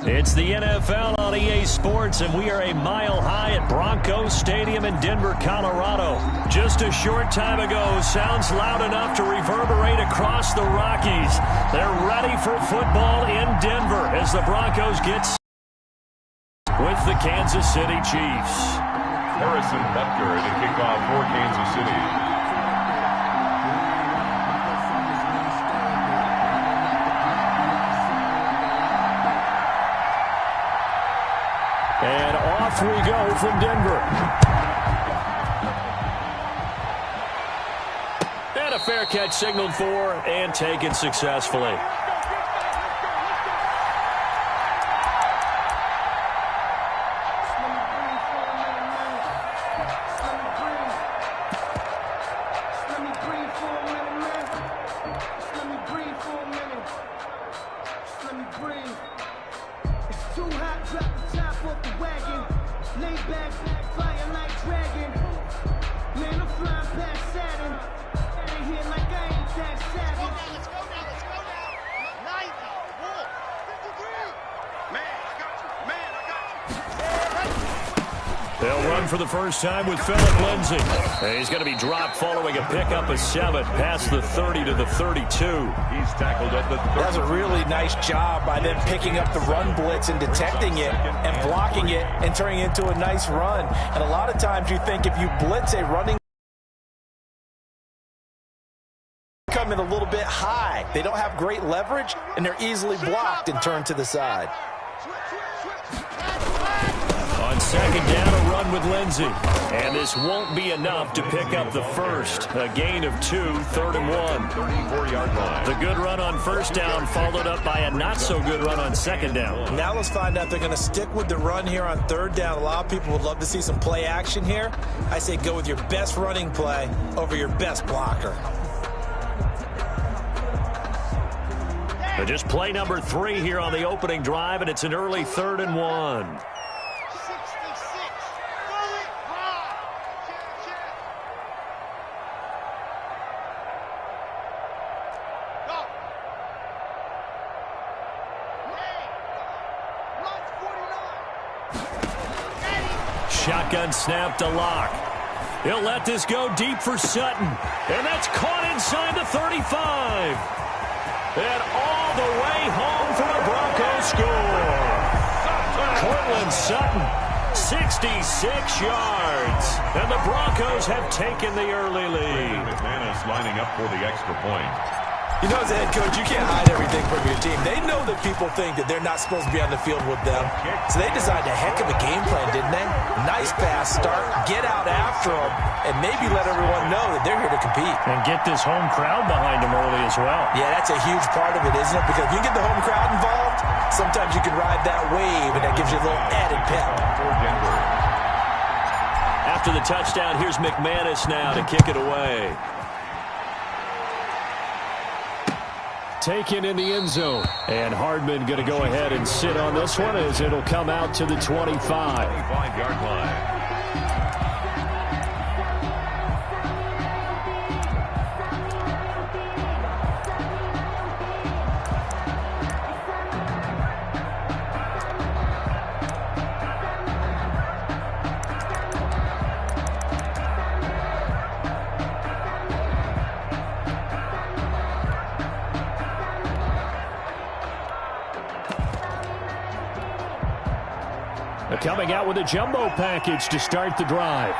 It's the NFL on EA Sports, and we are a mile high at Broncos Stadium in Denver, Colorado. Just a short time ago, sounds loud enough to reverberate across the Rockies. They're ready for football in Denver as the Broncos get with the Kansas City Chiefs. Harrison Butker to kick off for Kansas City. And off we go from Denver. And a fair catch signaled for and taken successfully. They'll run for the first time with Phillip Lindsay. He's going to be dropped following a pickup of 7 past the 30 to the 32. He's tackled at the 30. That was a really nice job by them picking up the run blitz and detecting it and blocking it and turning it into a nice run. And a lot of times you think if you blitz a running come in a little bit high, they don't have great leverage and they're easily blocked and turned to the side. On second down, a run with Lindsay. And this won't be enough to pick up the first. A gain of 2, 3rd and 1. 34-yard line. The good run on first down followed up by a not-so-good run on second down. Now let's find out if they're going to stick with the run here on third down. A lot of people would love to see some play action here. I say go with your best running play over your best blocker. Just play number 3 here on the opening drive, and it's an early 3rd and 1. Shotgun snap to Locke. He'll let this go deep for Sutton. And that's caught inside the 35. And all the way home for the Broncos score. Cortland Sutton, 66 yards. And the Broncos have taken the early lead. McManus lining up for the extra point. You know, as a head coach, you can't hide everything from your team. They know that people think that they're not supposed to be on the field with them. So they designed a heck of a game plan, didn't they? Nice fast start, get out after them, and maybe let everyone know that they're here to compete. And get this home crowd behind them early as well. Yeah, that's a huge part of it, isn't it? Because if you get the home crowd involved, sometimes you can ride that wave, and that gives you a little added pep. After the touchdown, here's McManus now to kick it away. Taken in the end zone. And Hardman going to go ahead and sit on this one as it'll come out to the 25. 25-yard line. Coming out with a jumbo package to start the drive.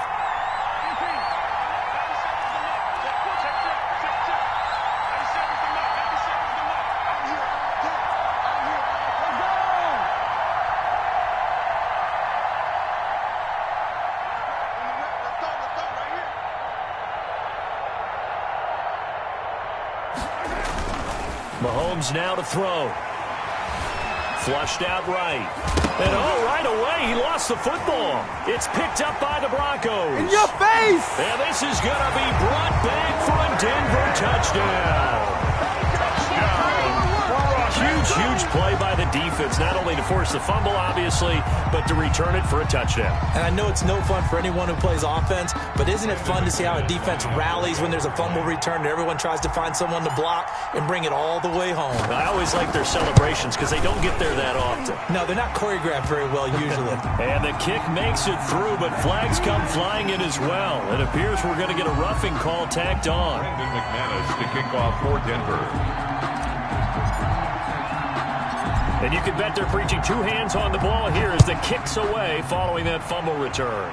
Mahomes now to throw. Flushed out right. And right away, he lost the football. It's picked up by the Broncos. In your face! And this is going to be brought back for a Denver touchdown. Touchdown for a huge Huge play by the defense, not only to force the fumble, obviously, but to return it for a touchdown. And I know it's no fun for anyone who plays offense, but isn't it fun to see how a defense rallies when there's a fumble return and everyone tries to find someone to block and bring it all the way home? I always like their celebrations because they don't get there that often. No, they're not choreographed very well usually. And the kick makes it through, but flags come flying in as well. It appears we're going to get a roughing call tacked on. Brandon McManus to kick off for Denver. And you can bet they're preaching two hands on the ball here as the kick's away following that fumble return.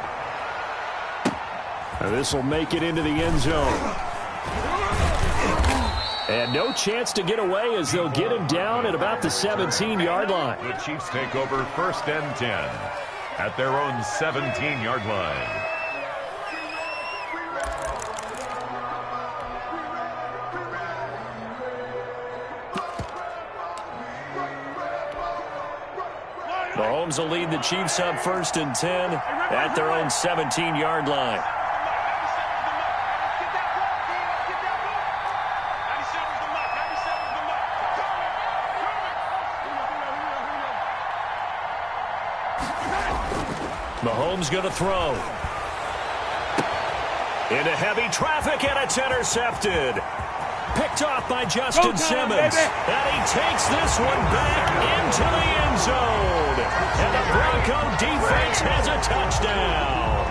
This will make it into the end zone. And no chance to get away as they'll get him down at about the 17-yard line. The Chiefs take over 1st and 10 at their own 17-yard line. Mahomes will lead the Chiefs up 1st and 10 at their own 17-yard line. Mahomes going to throw. Into heavy traffic, and it's intercepted. Picked off by Justin Simmons. And he takes this one back into the end zone. And the Bronco defense has a touchdown.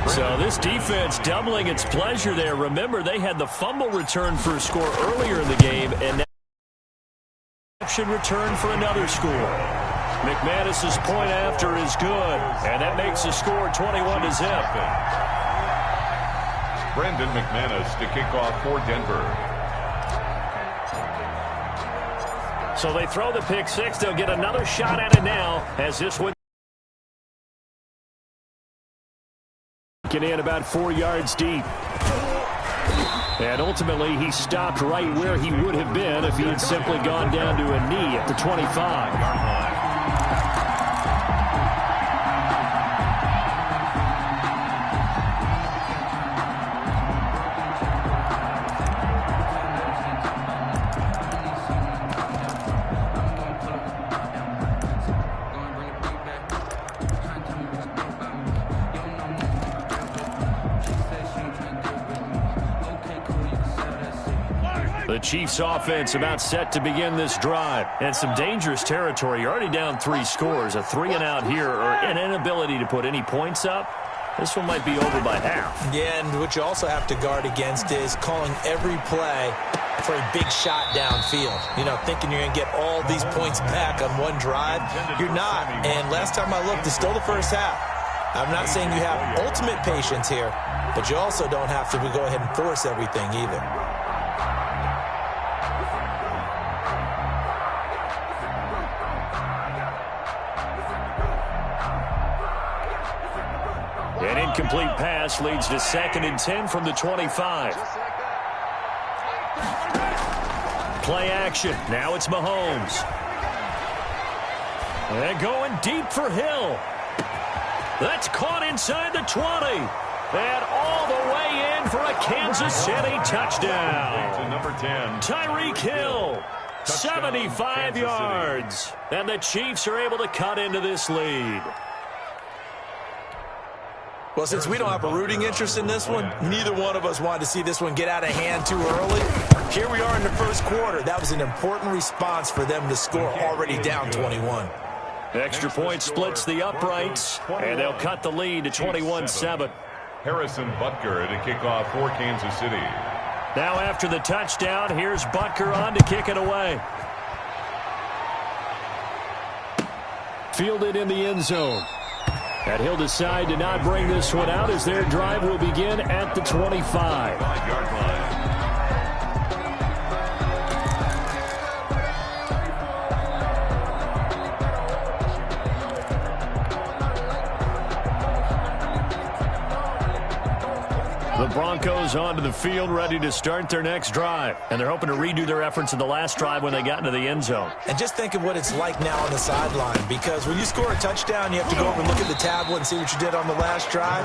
So this defense doubling its pleasure there. Remember, they had the fumble return for a score earlier in the game, and now should return for another score. McManus's point after is good, and that makes the score 21-0. Brandon McManus to kick off for Denver. So they throw the pick six. They'll get another shot at it now as this one get in about 4 yards deep. And ultimately, he stopped right where he would have been if he had simply gone down to a knee at the 25-yard line. The Chiefs offense about set to begin this drive. And some dangerous territory. You're already down 3 scores. A 3-and-out here or an inability to put any points up. This one might be over by half. Yeah, and what you also have to guard against is calling every play for a big shot downfield. You know, thinking you're going to get all these points back on one drive. You're not. And last time I looked, it's still the first half. I'm not saying you have ultimate patience here, but you also don't have to go ahead and force everything either. An incomplete pass leads to 2nd and 10 from the 25. Play action. Now it's Mahomes. And going deep for Hill. That's caught inside the 20. And all the way in for a Kansas City touchdown. To number 10. Tyreek Hill. 75 yards. And the Chiefs are able to cut into this lead. Well, since we don't have a rooting interest in this one, neither one of us wanted to see this one get out of hand too early. Here we are in the first quarter. That was an important response for them to score already down 21. Extra point splits the uprights, and they'll cut the lead to 21-7. Harrison Butker to kick off for Kansas City. Now after the touchdown, here's Butker on to kick it away. Fielded in the end zone. And he'll decide to not bring this one out as their drive will begin at the 25-yard line. The Broncos onto the field, ready to start their next drive. And they're hoping to redo their efforts in the last drive when they got into the end zone. And just think of what it's like now on the sideline, because when you score a touchdown, you have to go over and look at the tablet and see what you did on the last drive.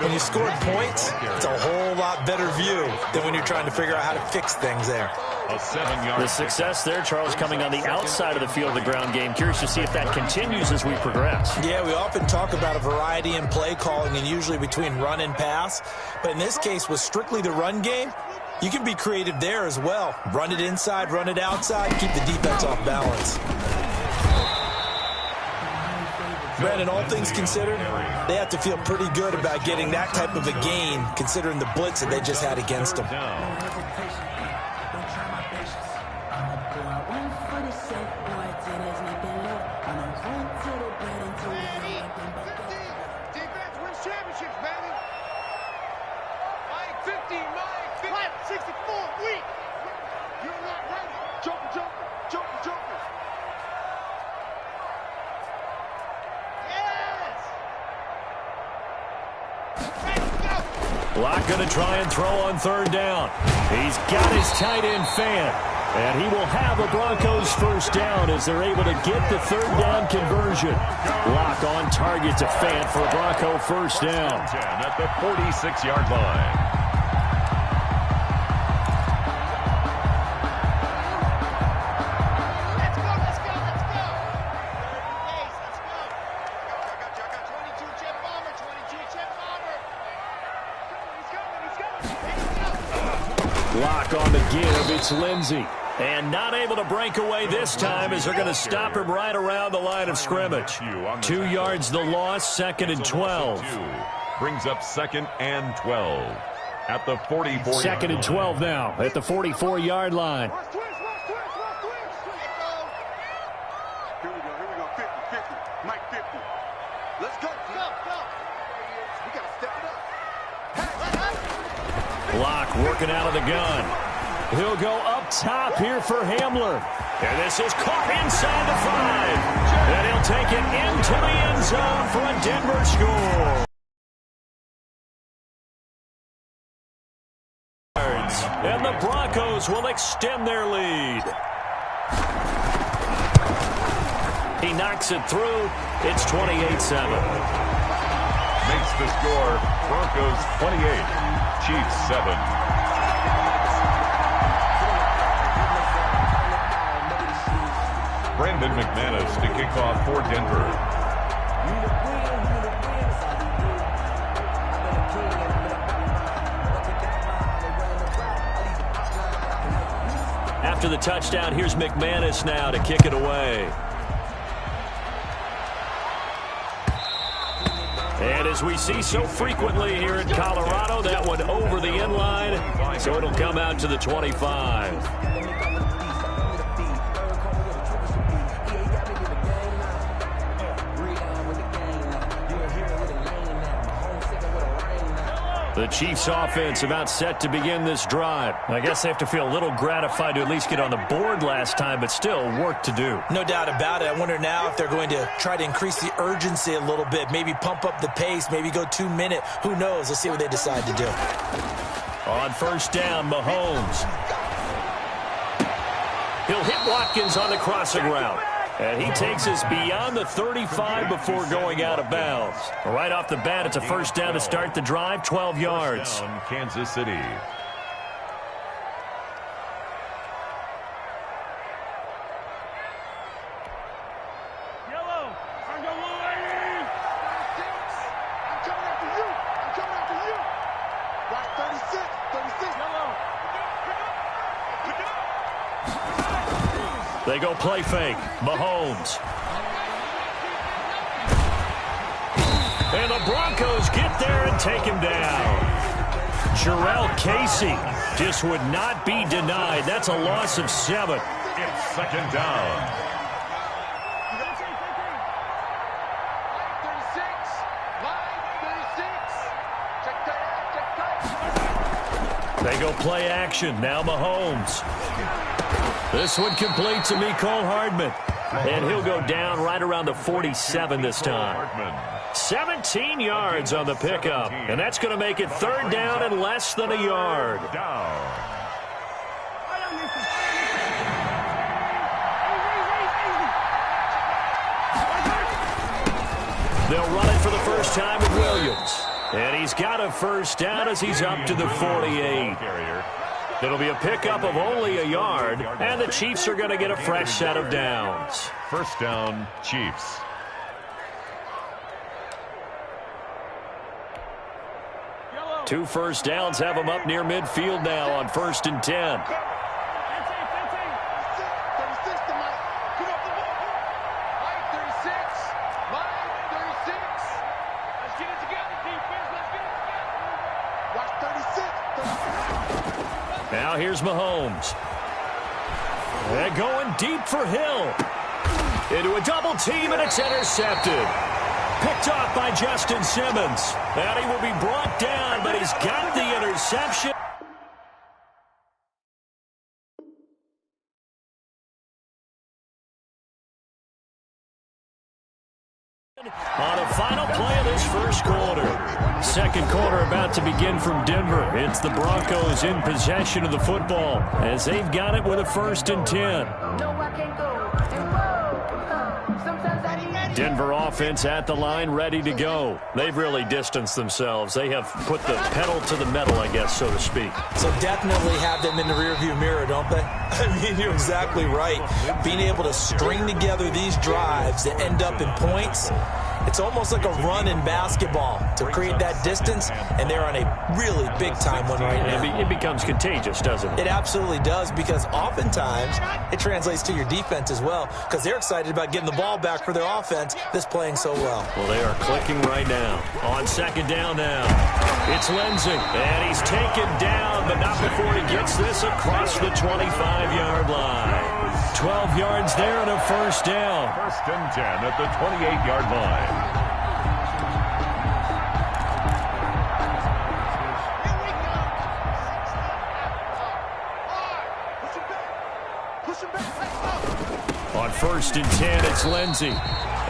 When you scored points, it's a whole lot better view than when you're trying to figure out how to fix things there. A 7-yard. The success there, Charles, coming on the outside of the field of the ground game. Curious to see if that continues as we progress. Yeah, we often talk about a variety in play calling and usually between run and pass. But in this case, with strictly the run game, you can be creative there as well. Run it inside, run it outside, keep the defense off balance. Brandon, all things considered, they have to feel pretty good about getting that type of a gain, considering the blitz that they just had against them. Locke going to try and throw on third down. He's got his tight end Fant. And he will have a Broncos first down as they're able to get the third down conversion. Locke on target to Fant for a Bronco first down. At the 46-yard line. Locke on the give. It's Lindsey. And not able to break away this time as they're going to stop him right around the line of scrimmage. 2 yards the loss, 2nd and 12. Brings up 2nd and 12 at the 44. 2nd and 12 now at the 44-yard line. Here we go. 50, 50. Mike 50. Let's go. We got to step it up. Locke working out of the gun. He'll go up top here for Hamler. And this is caught inside the 5. And he'll take it into the end zone for a Denver score. And the Broncos will extend their lead. He knocks it through. It's 28-7. Makes the score Broncos 28, Chiefs 7. Brandon McManus to kick off for Denver. After the touchdown, here's McManus now to kick it away. And as we see so frequently here in Colorado, that one over the end line, so it'll come out to the 25. The Chiefs offense about set to begin this drive. I guess they have to feel a little gratified to at least get on the board last time, but still work to do. No doubt about it. I wonder now if they're going to try to increase the urgency a little bit, maybe pump up the pace, maybe go 2-minute. Who knows? Let's see what they decide to do. On first down, Mahomes. He'll hit Watkins on the crossing route. And he takes us beyond the 35 before going out of bounds. Right off the bat, it's a first down to start the drive, 12 yards. Down, Kansas City. Yellow, I'm coming after you. Right, 36, yellow. Pick it up. They go play fake. Mahomes. And the Broncos get there and take him down. Jarrell Casey just would not be denied. That's a loss of 7. It's 2nd down. 36. They go play action. Now Mahomes. This one complete to Mecole Hardman. And he'll go down right around the 47 this time. 17 yards on the pickup. And that's going to make it third down and less than a yard. They'll run it for the first time with Williams. And he's got a first down as he's up to the 48. It'll be a pickup of only a yard, and the Chiefs are going to get a fresh set of downs. First down, Chiefs. Two first downs have them up near midfield now on 1st and 10. Now here's Mahomes. They're going deep for Hill. Into a double team, and it's intercepted. Picked off by Justin Simmons. And he will be brought down, but he's got the interception. On the final play of this first quarter. Second quarter about to begin from Denver. It's the Broncos in possession of the football as they've got it with a 1st and 10. Denver offense at the line, ready to go. They've really distanced themselves. They have put the pedal to the metal, I guess, so to speak. So definitely have them in the rearview mirror, don't they? I mean, you're exactly right. Being able to string together these drives that end up in points, it's almost like a run in basketball to create that distance, and they're on a really big-time one right now. It becomes contagious, doesn't it? It absolutely does, because oftentimes it translates to your defense as well, because they're excited about getting the ball back for their offense that's playing so well. Well, they are clicking right now. On 2nd down now, it's Lindsey, and he's taken down, but not before he gets this across the 25-yard line. 12 yards there and a 1st down. 1st and 10 at the 28-yard line. On 1st and 10, it's Lindsey.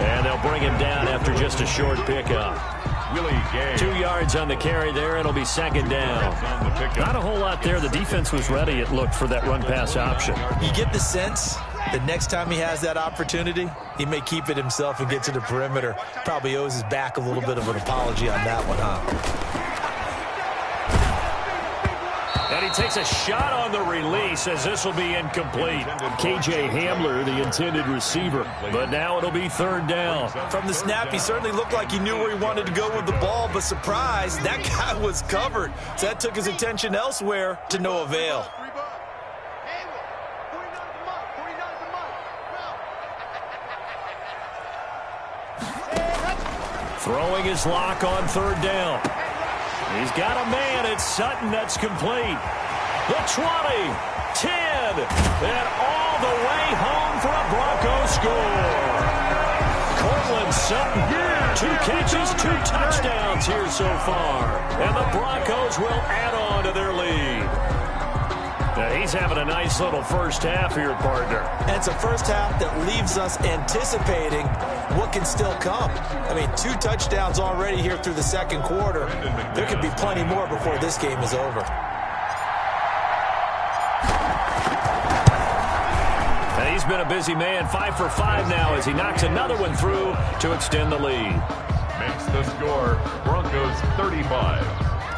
And they'll bring him down after just a short pickup. 2 yards on the carry there. It'll be 2nd down. Not a whole lot there. The defense was ready, it looked, for that run-pass option. You get the sense that next time he has that opportunity, he may keep it himself and get to the perimeter. Probably owes his back a little bit of an apology on that one, huh? And he takes a shot on the release as this will be incomplete. KJ Hamler, the intended receiver. But now it'll be 3rd down. From the snap, he certainly looked like he knew where he wanted to go with the ball, but surprise, that guy was covered. So that took his attention elsewhere to no avail. Throwing his lock on 3rd down. He's got a man. It's Sutton. That's complete. The 20, 10, and all the way home for a Bronco score. Cortland Sutton, 2 catches, 2 touchdowns here so far. And the Broncos will add on to their lead. Now he's having a nice little first half here, partner. And it's a first half that leaves us anticipating what can still come. I mean, 2 touchdowns already here through the second quarter. There could be plenty more before this game is over. And he's been a busy man, 5 for 5 now as he knocks another one through to extend the lead. Makes the score Broncos 35,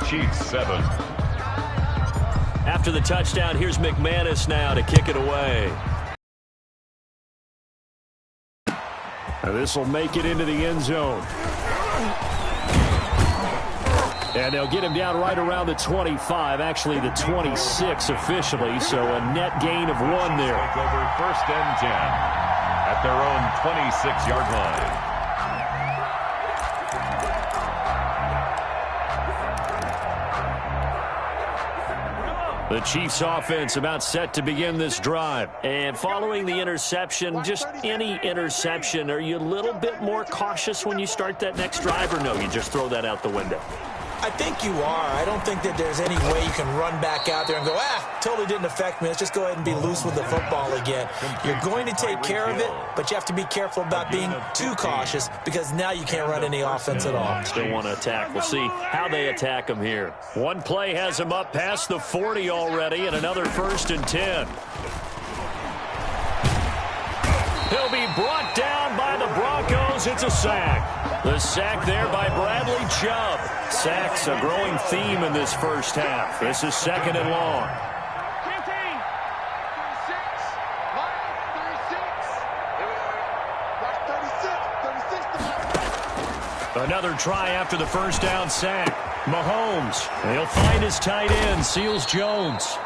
Chiefs 7. After the touchdown, here's McManus now to kick it away. This will make it into the end zone. And they'll get him down right around the 25, actually the 26 officially, so a net gain of 1 there. Take over 1st and 10 at their own 26-yard line. The Chiefs offense about set to begin this drive. And following the interception, just any interception, are you a little bit more cautious when you start that next drive, or no, you just throw that out the window? I think you are. I don't think that there's any way you can run back out there and go, totally didn't affect me. Let's just go ahead and be loose with the football again. You're going to take care of it, but you have to be careful about being too cautious because now you can't run any offense at all. Still want to attack. We'll see how they attack them here. One play has them up past the 40 already, and another 1st and 10. He'll be brought down by the Broncos. It's a sack. The sack there by Bradley Chubb. Sacks a growing theme in this first half. This is 2nd and long. Another try after the first down sack. Mahomes, he'll find his tight end, Seals Jones.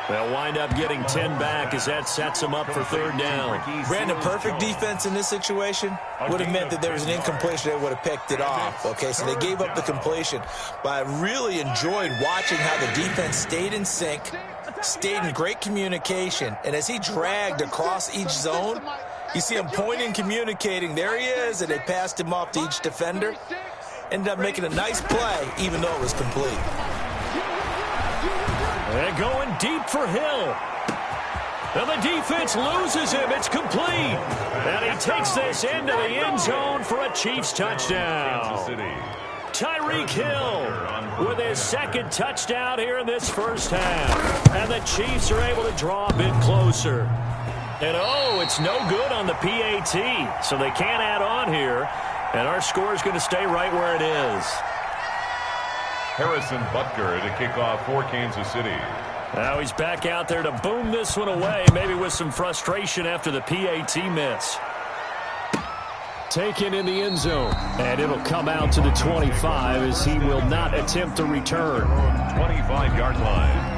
They'll wind up getting 10 back as that sets them up for third down. Brandon, perfect defense in this situation would have meant that there was an incompletion. They would have picked it off. Okay, so they gave up the completion. But I really enjoyed watching how the defense stayed in sync, stayed in great communication. And as he dragged across each zone, you see him pointing, communicating. There he is, and they passed him off to each defender. Ended up making a nice play, even though it was complete. They're going deep for Hill. And the defense loses him. It's complete. And he takes this into the end zone for a Chiefs touchdown. Tyreek Hill with his second touchdown here in this first half. And the Chiefs are able to draw a bit closer. And, oh, it's no good on the PAT. So they can't add on here. And our score is going to stay right where it is. Harrison Butker to kick off for Kansas City. Now he's back out there to boom this one away, maybe with some frustration after the PAT miss. Taken in the end zone, and it'll come out to the 25 as he will not attempt to return. 25-yard line.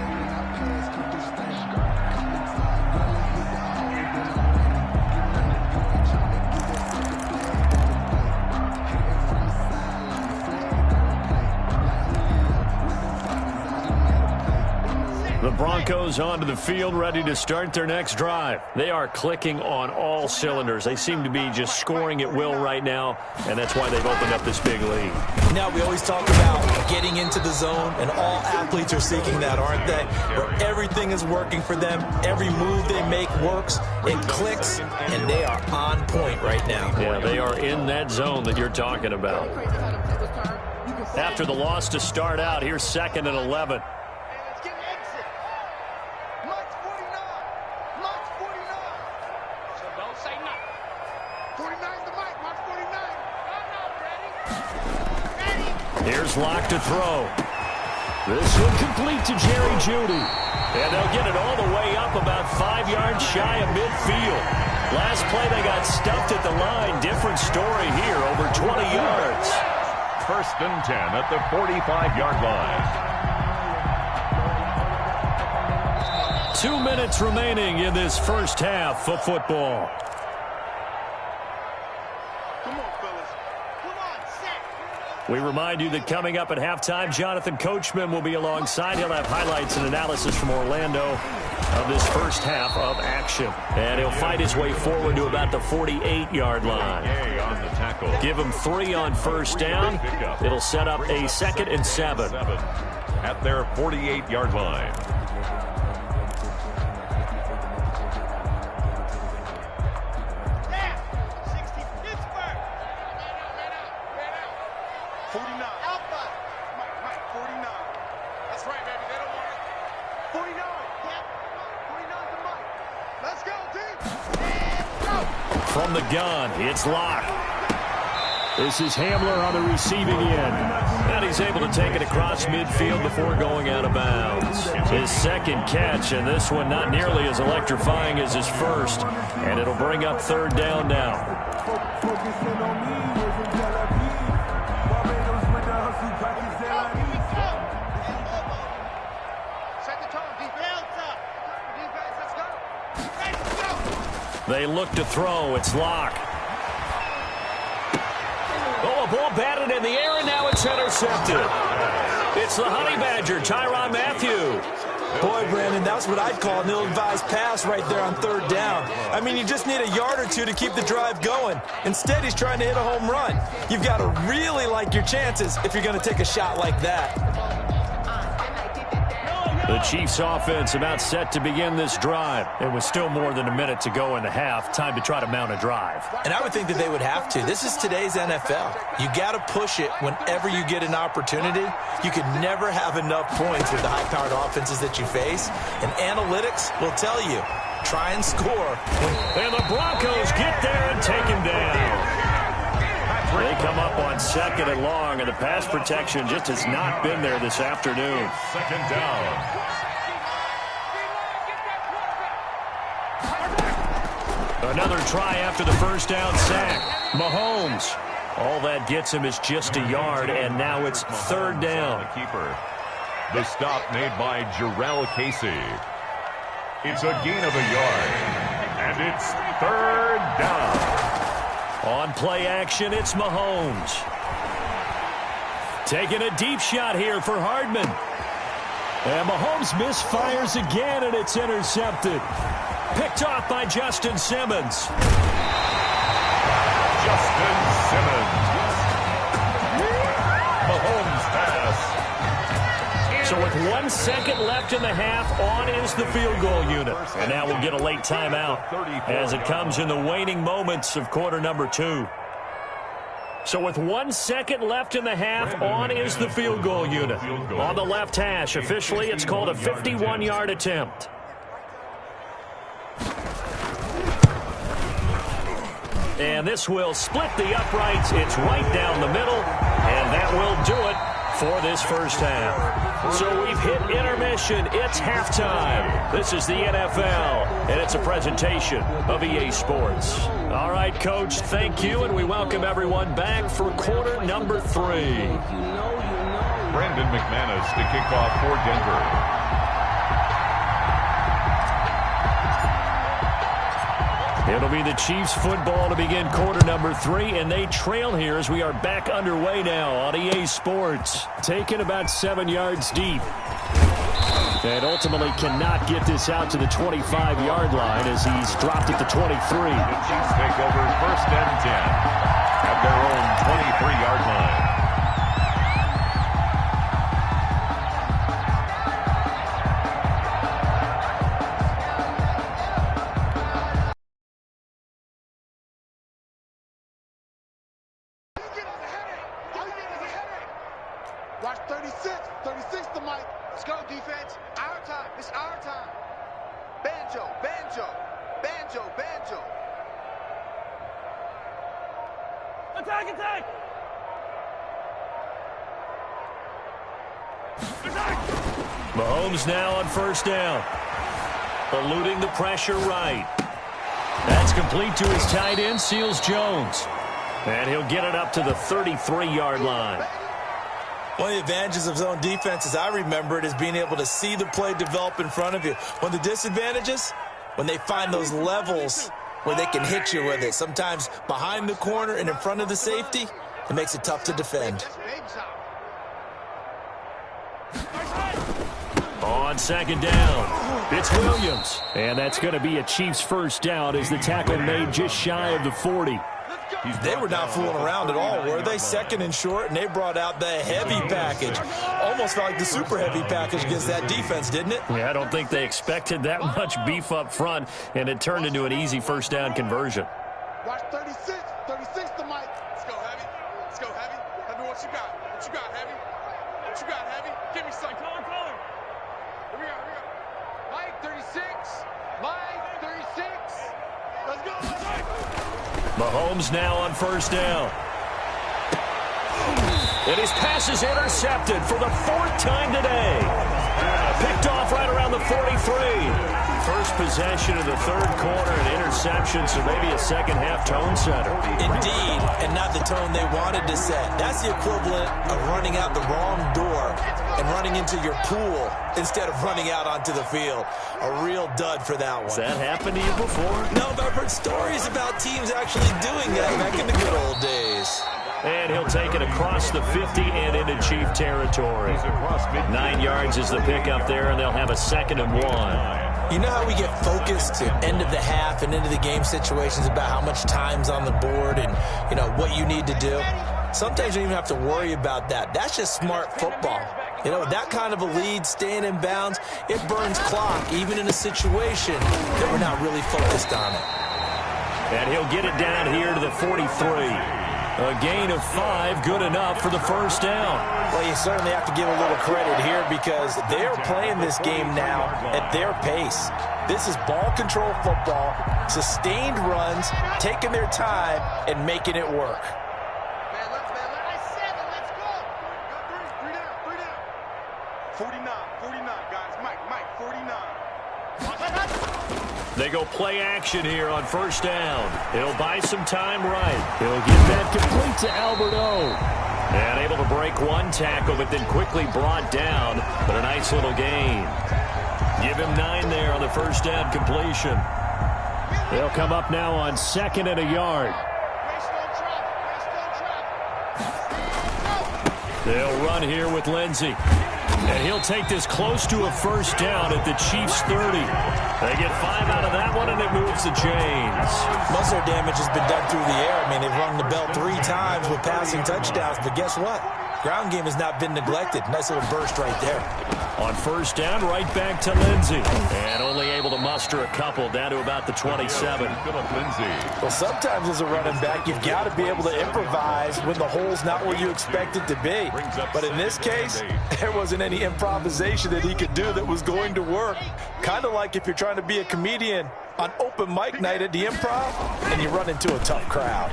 The Broncos onto the field, ready to start their next drive. They are clicking on all cylinders. They seem to be just scoring at will right now, and that's why they've opened up this big lead. Now, we always talk about getting into the zone, and all athletes are seeking that, aren't they? Where everything is working for them. Every move they make works. It clicks, and they are on point right now. Yeah, they are in that zone that you're talking about. After the loss to start out, here's 2nd and 11. Here's Locke to throw. This one complete to Jerry Jeudy. And they'll get it all the way up about 5 yards shy of midfield. Last play they got stuffed at the line. Different story here, over 20 yards. 1st and 10 at the 45-yard line. 2 minutes remaining in this first half of football. We remind you that coming up at halftime, Jonathan Coachman will be alongside. He'll have highlights and analysis from Orlando of this first half of action. And he'll fight his way forward to about the 48-yard line. Give him 3 on first down. It'll set up a 2nd and 7. At their 48-yard line. From the gun, it's Locke. This is Hamler on the receiving end. And he's able to take it across midfield before going out of bounds. His second catch, and this one not nearly as electrifying as his first. And it'll bring up 3rd down now. They look to throw. It's Locke. Oh, a ball batted in the air, and now it's intercepted. It's the Honey Badger, Tyrann Mathieu. Boy, Brandon, that's what I'd call an ill-advised pass right there on 3rd down. I mean, you just need a yard or two to keep the drive going. Instead, he's trying to hit a home run. You've got to really like your chances if you're going to take a shot like that. The Chiefs offense about set to begin this drive. It was still more than a minute to go in the half. Time to try to mount a drive. And I would think that they would have to. This is today's NFL. You got to push it whenever you get an opportunity. You can never have enough points with the high-powered offenses that you face. And analytics will tell you, try and score. And the Broncos get there and take him down. They come up on 2nd and long, and the pass protection just has not been there this afternoon. 2nd down. Another try after the first down sack. Mahomes All that gets him is just a yard, and now it's third down. The stop made by Jarrell Casey. It's a gain of a yard, and it's third down. On play action, it's Mahomes. Taking a deep shot here for Hardman. And Mahomes misfires again, and it's intercepted. Picked off by Justin Simmons. Justin Simmons. Mahomes pass. So with 1 second left in the half, on is the field goal unit. And now we'll get a late timeout as it comes in the waning moments of quarter number 2. So with 1 second left in the half, on is the field goal unit. On the left hash, officially it's called a 51-yard attempt. And this will split the uprights. It's right down the middle, and that will do it for this first half. So we've hit intermission. It's halftime. This is the NFL, and it's a presentation of EA Sports. All right, Coach, thank you, and we welcome everyone back for quarter number 3. Brandon McManus to kick off for Denver. It'll be the Chiefs football to begin quarter number 3, and they trail here as we are back underway now on EA Sports. Taken about 7 yards deep. And ultimately cannot get this out to the 25-yard line as he's dropped at the 23. The Chiefs take over first and 10 at their own 23-yard line. Watch 36. 36 to Mike. Let's go, defense. Our time. It's our time. Banjo, banjo, banjo, banjo. Attack, attack. Attack. Mahomes now on first down. Eluding the pressure right. That's complete to his tight end, Seals Jones. And he'll get it up to the 33-yard line. One of the advantages of zone defense, as I remember it, is being able to see the play develop in front of you. One of the disadvantages, when they find those levels where they can hit you with it, sometimes behind the corner and in front of the safety, it makes it tough to defend. On second down, it's Williams. And that's going to be a Chiefs first down as the tackle made just shy of the 40. They were not fooling around at all, were they? Second and short, and they brought out the heavy package. Almost felt like the super heavy package against that defense, didn't it? Yeah, I don't think they expected that much beef up front, and it turned into an easy first down conversion. Watch 36. 36 to Mike. Let's go, Heavy. Let's go, Heavy. Heavy, what you got? What you got, Heavy? What you got, Heavy? Give me some. Color. Here we go. Mike, 36. Mike, 36. Let's go, Mike. Mahomes now on first down. And his pass is intercepted for the 4th time today. Picked off right around the 43. First possession of the third quarter, an interception, so maybe a second-half tone setter. Indeed, and not the tone they wanted to set. That's the equivalent of running out the wrong door and running into your pool instead of running out onto the field. A real dud for that one. Has that happened to you before? No, but I've heard stories about teams actually doing that back in the good old days. And he'll take it across the 50 and into Chief territory. 9 yards is the pickup there, and they'll have a 2nd and 1. You know how we get focused to end of the half and into the game situations about how much time's on the board and, you know, what you need to do? Sometimes you don't even have to worry about that. That's just smart football. You know, that kind of a lead, staying in bounds, it burns clock, even in a situation that we're not really focused on it. And he'll get it down here to the 43. A gain of 5, good enough for the first down. Well, you certainly have to give a little credit here because they're playing this game now at their pace. This is ball control football, sustained runs, taking their time, and making it work. Man, let's go. 3 down. 49, guys. Mike, 49. They go play action here on first down. It'll buy some time right. He'll get that complete to Albert O. And able to break one tackle, but then quickly brought down. But a nice little gain. Give him 9 there on the first down completion. They'll come up now on 2nd and a yard. They'll run here with Lindsey. And he'll take this close to a first down at the Chiefs' 30. They get 5 out of that one, and it moves the chains. Most of their damage has been done through the air. I mean, they've rung the bell 3 times with passing touchdowns, but guess what? Ground game has not been neglected. Nice little burst right there. On first down, right back to Lindsey. And only able to muster a couple down to about the 27. Well, sometimes as a running back, you've got to be able to improvise when the hole's not where you expect it to be. But in this case, there wasn't any improvisation that he could do that was going to work. Kind of like if you're trying to be a comedian on open mic night at the Improv and you run into a tough crowd.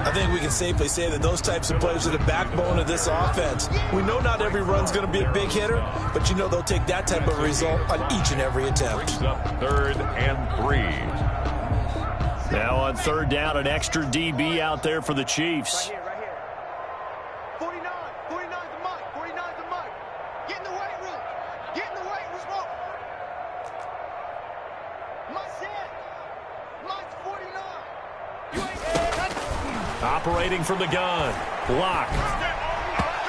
I think we can safely say that those types of plays are the backbone of this offense. We know not every run's going to be a big hitter, but you know they'll take that type of result on each and every attempt. Brings up 3rd and 3. Now on 3rd down, an extra DB out there for the Chiefs. Right here. 49. 49's the mic. 49's the mic. Get in the weight room. Get in the weight room. Smoke. Mike's in. Mike's 49. You ain't Operating from the gun. Block.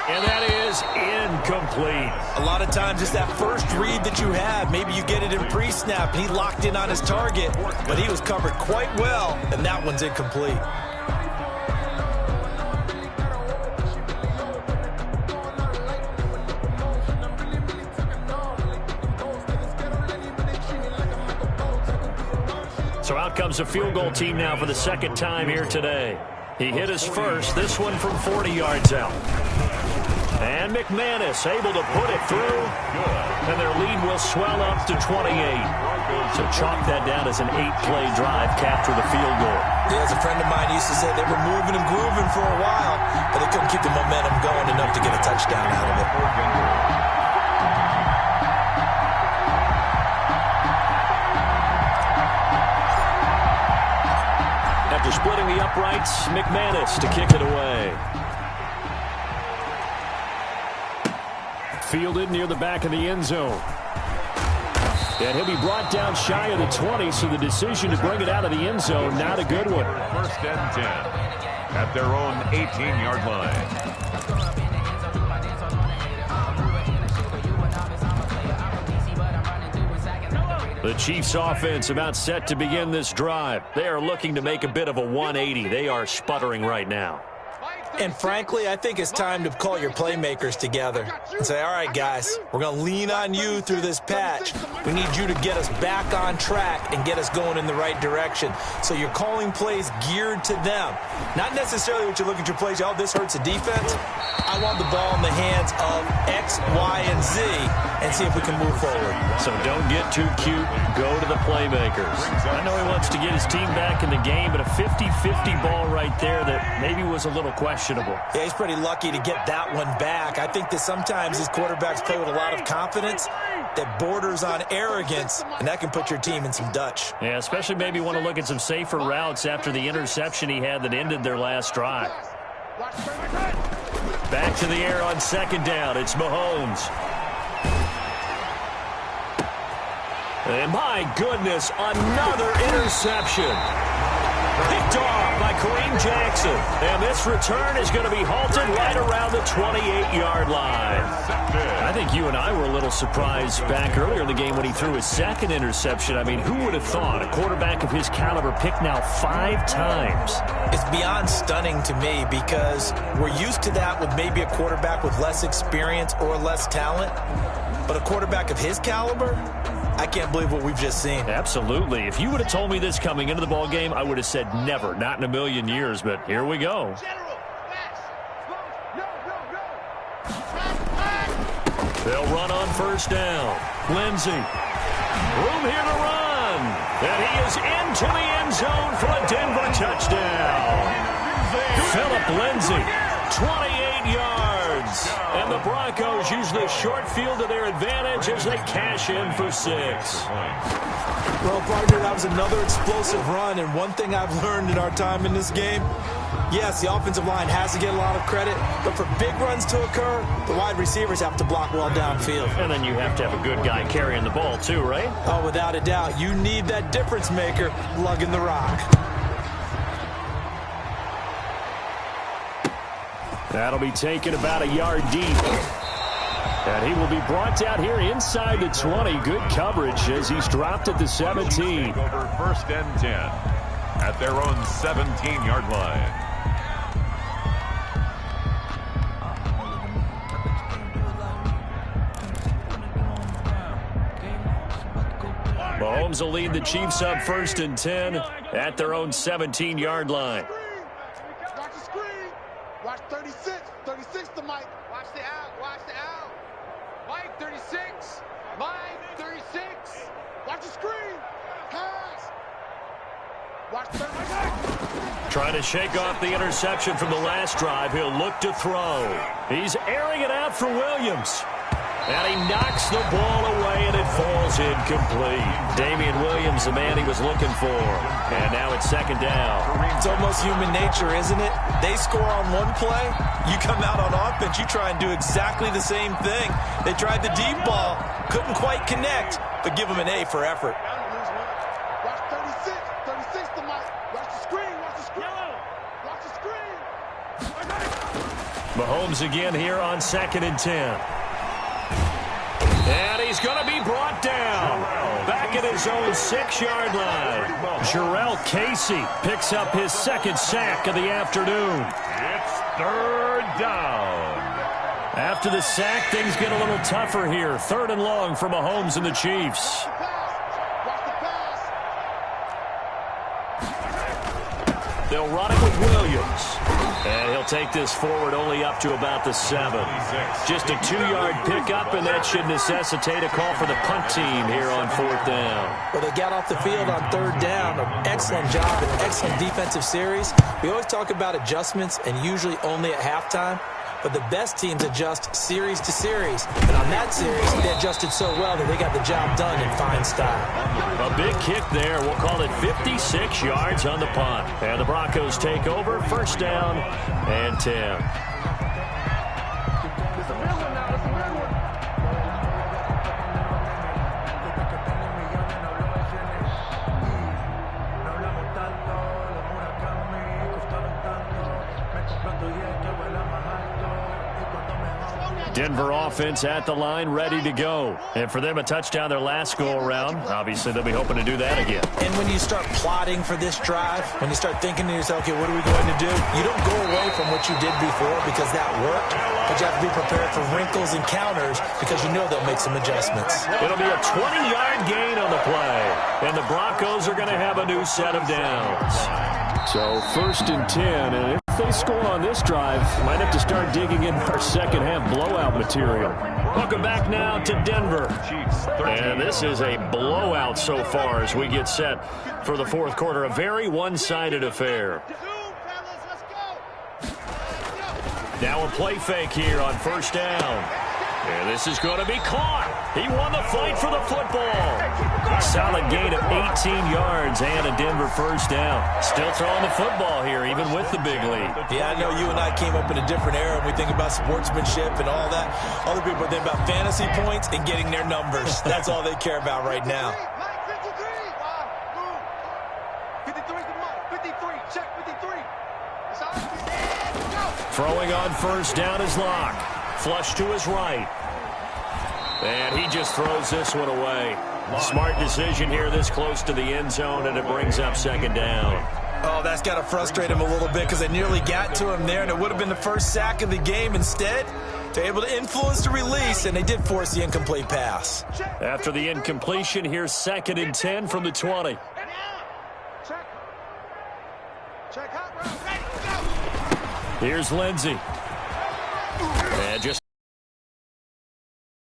And that is incomplete. A lot of times it's that first read that you have. Maybe you get it in pre-snap, and he locked in on his target, but he was covered quite well, and that one's incomplete. So out comes a field goal team now for the 2nd time here today. He hit his first, this one from 40 yards out. And McManus able to put it through. And their lead will swell up to 28. So chalk that down as an 8-play drive, capture the field goal. Yeah, as a friend of mine used to say, they were moving and grooving for a while, but they couldn't keep the momentum going enough to get a touchdown out of it. After splitting the uprights, McManus to kick it away. Fielded near the back of the end zone. And he'll be brought down shy of the 20, so the decision to bring it out of the end zone, not a good one. 1st and 10 at their own 18-yard line. The Chiefs offense about set to begin this drive. They are looking to make a bit of a 180. They are sputtering right now. And frankly, I think it's time to call your playmakers together and say, all right, guys, we're going to lean on you through this patch. We need you to get us back on track and get us going in the right direction. So you're calling plays geared to them. Not necessarily what you look at your plays, oh, this hurts the defense. I want the ball in the hands of X, Y, and Z and see if we can move forward. So don't get too cute. Go to the playmakers. I know he wants to get his team back in the game, but a 50-50 ball right there that maybe was a little questionable. Yeah, he's pretty lucky to get that one back. I think that sometimes these quarterbacks play with a lot of confidence that borders on arrogance, and that can put your team in some Dutch. Yeah, especially maybe want to look at some safer routes after the interception he had that ended their last drive. Back to the air on 2nd down. It's Mahomes. And my goodness, another interception. Picked off by Kareem Jackson. And this return is going to be halted right around the 28-yard line. I think you and I were a little surprised back earlier in the game when he threw his 2nd interception. I mean, who would have thought a quarterback of his caliber picked now 5 times? It's beyond stunning to me because we're used to that with maybe a quarterback with less experience or less talent. But a quarterback of his caliber, I can't believe what we've just seen. Absolutely. If you would have told me this coming into the ball game, I would have said never, not in a million years. But here we go. They'll run on first down. Lindsey. Room here to run. And he is into the end zone for a Denver touchdown. Phillip Lindsey, 28 yards. yards. And the Broncos use the short field to their advantage as they cash in for 6. Well, partner, that was another explosive run, and one thing I've learned in our time in this game, yes, the offensive line has to get a lot of credit, but for big runs to occur, the wide receivers have to block well downfield. And then you have to have a good guy carrying the ball too, right? Oh, without a doubt. You need that difference maker lugging the rock. That'll be taken about a yard deep. And he will be brought down here inside the 20. Good coverage as he's dropped at the 17. Over 1st and 10 at their own 17-yard line. Mahomes will lead the Chiefs up 1st and 10 at their own 17-yard line. Watch the screen. Watch 36. 36 to Mike. Watch the out. Watch the out. Mike 36. Mike 36. Watch the screen. Pass. Watch 36. Trying to shake off the interception from the last drive. He'll look to throw. He's airing it out for Williams. And he knocks the ball away, and it falls incomplete. Damian Williams, the man he was looking for. And now it's 2nd down. It's almost human nature, isn't it? They score on one play. You come out on offense, you try and do exactly the same thing. They tried the deep ball, couldn't quite connect, but give them an A for effort. Watch 36. 36 to Mike. Watch the screen. Watch the screen. Watch the screen. Mahomes again here on 2nd and 10. And he's going to be brought down back at his own 6-yard line. Jarrell Casey picks up his 2nd sack of the afternoon. It's 3rd down. After the sack, things get a little tougher here. 3rd and long for Mahomes and the Chiefs. Watch the pass. They'll run it with Williams. And he'll take this forward only up to about the 7. Just a 2-yard pickup, and that should necessitate a call for the punt team here on 4th down. Well, they got off the field on 3rd down. An excellent job, an excellent defensive series. We always talk about adjustments, and usually only at halftime. But the best teams adjust series to series. And on that series, they adjusted so well that they got the job done in fine style. A big kick there. We'll call it 56 yards on the punt. And the Broncos take over. 1st down and 10. Denver offense at the line, ready to go. And for them, a touchdown their last go-around. Obviously, they'll be hoping to do that again. And when you start plotting for this drive, when you start thinking to yourself, okay, what are we going to do? You don't go away from what you did before because that worked, but you have to be prepared for wrinkles and counters because you know they'll make some adjustments. It'll be a 20-yard gain on the play, and the Broncos are going to have a new set of downs. So 1st and 10, and if they score on this drive, might have to start digging in our second-half blowout material. Welcome back now to Denver. And this is a blowout so far as we get set for the 4th quarter. A very one-sided affair. Now a play fake here on 1st down. And this is going to be caught. He won the fight for the football. Solid gain of 18 yards and a Denver 1st down. Still throwing the football here, even with the big lead. Yeah, I know you and I came up in a different era and we think about sportsmanship and all that. Other people think about fantasy points and getting their numbers. That's all they care about right now. 53 to Mike. 53. Check 53. Throwing on 1st down is Locke. Flush to his right. And he just throws this one away. Smart decision here this close to the end zone, and it brings up 2nd down. Oh, that's got to frustrate him a little bit because they nearly got to him there, and it would have been the first sack of the game. Instead, they're able to influence the release, and they did force the incomplete pass. After the incompletion, here's 2nd and 10 from the 20. Here's Lindsey. And just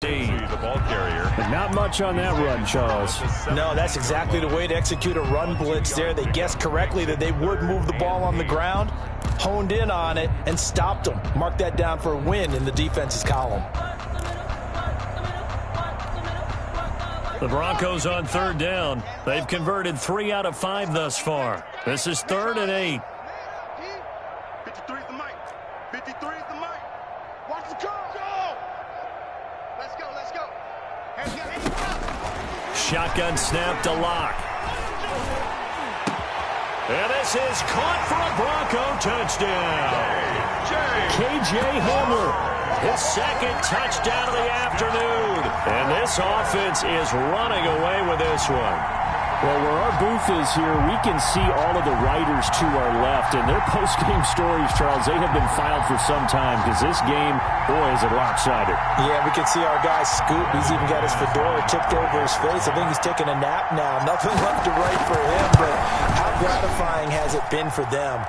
the ball carrier. But not Not much on that run, Charles. No, that's exactly the way to execute a run blitz there. They guessed correctly that they would move the ball on the ground, honed in on it, and stopped them. Mark that down for a win in the defense's column. The Broncos on third down. They've converted 3 out of 5 thus far. This is 3rd and 8. 53 is the mic. 53 is the mic. Watch the curl. Go! Let's go, let's go. Shotgun snap to Lock. And this is caught for a Bronco touchdown. KJ Hamler. His second touchdown of the afternoon. And this offense is running away with this one. Well, where our booth is here, we can see all of the writers to our left. And their post-game stories, Charles, they have been filed for some time because this game, boy, is it lopsided. Yeah, we can see our guy Scoop. He's even got his fedora tipped over his face. I think he's taking a nap now. Nothing left to write for him, but how gratifying has it been for them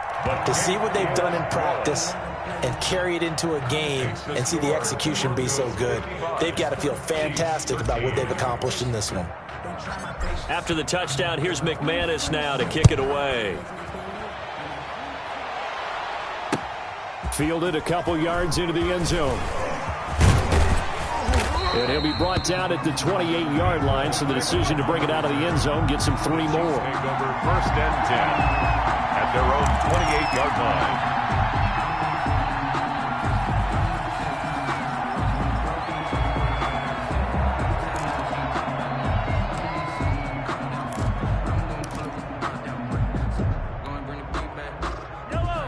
to see what they've done in practice and carry it into a game and see the execution be so good. They've got to feel fantastic about what they've accomplished in this one. After the touchdown, here's McManus now to kick it away. Fielded a couple yards into the end zone. And he'll be brought down at the 28-yard line, so the decision to bring it out of the end zone gets him 3 more. Take over 1st and 10 at their own 28-yard line.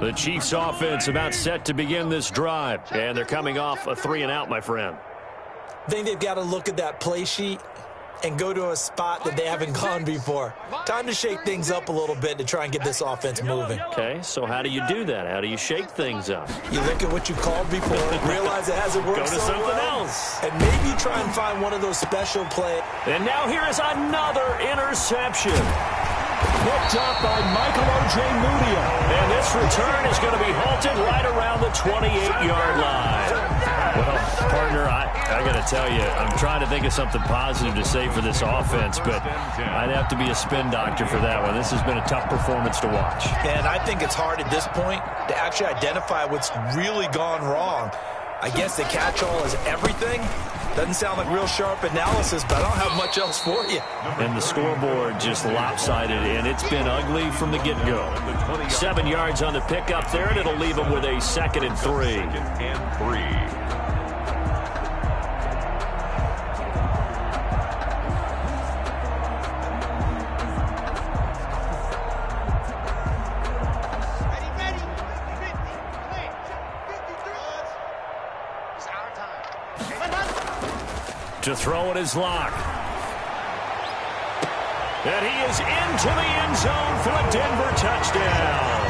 The Chiefs offense about set to begin this drive. And they're coming off a 3-and-out, my friend. I think they've got to look at that play sheet and go to a spot that they haven't gone before. Time to shake things up a little bit to try and get this offense moving. Okay, so how do you do that? How do you shake things up? You look at what you called before, realize it hasn't worked Go to so something well, else. and maybe try and find one of those special plays. And now here is another interception. Picked up by Michael Ojemudia. And this return is going to be halted right around the 28-yard line. Well, partner, I got to tell you, I'm trying to think of something positive to say for this offense, but I'd have to be a spin doctor for that one. This has been a tough performance to watch. And I think it's hard at this point to actually identify what's really gone wrong. I guess the catch-all is everything. Doesn't sound like real sharp analysis, but I don't have much else for you. And the scoreboard just lopsided, and it's been ugly from the get-go. 7 yards on the pickup there, and it'll leave them with a 2nd and 3. 2nd and 3. To throw it is Lock. And he is into the end zone for a Denver touchdown.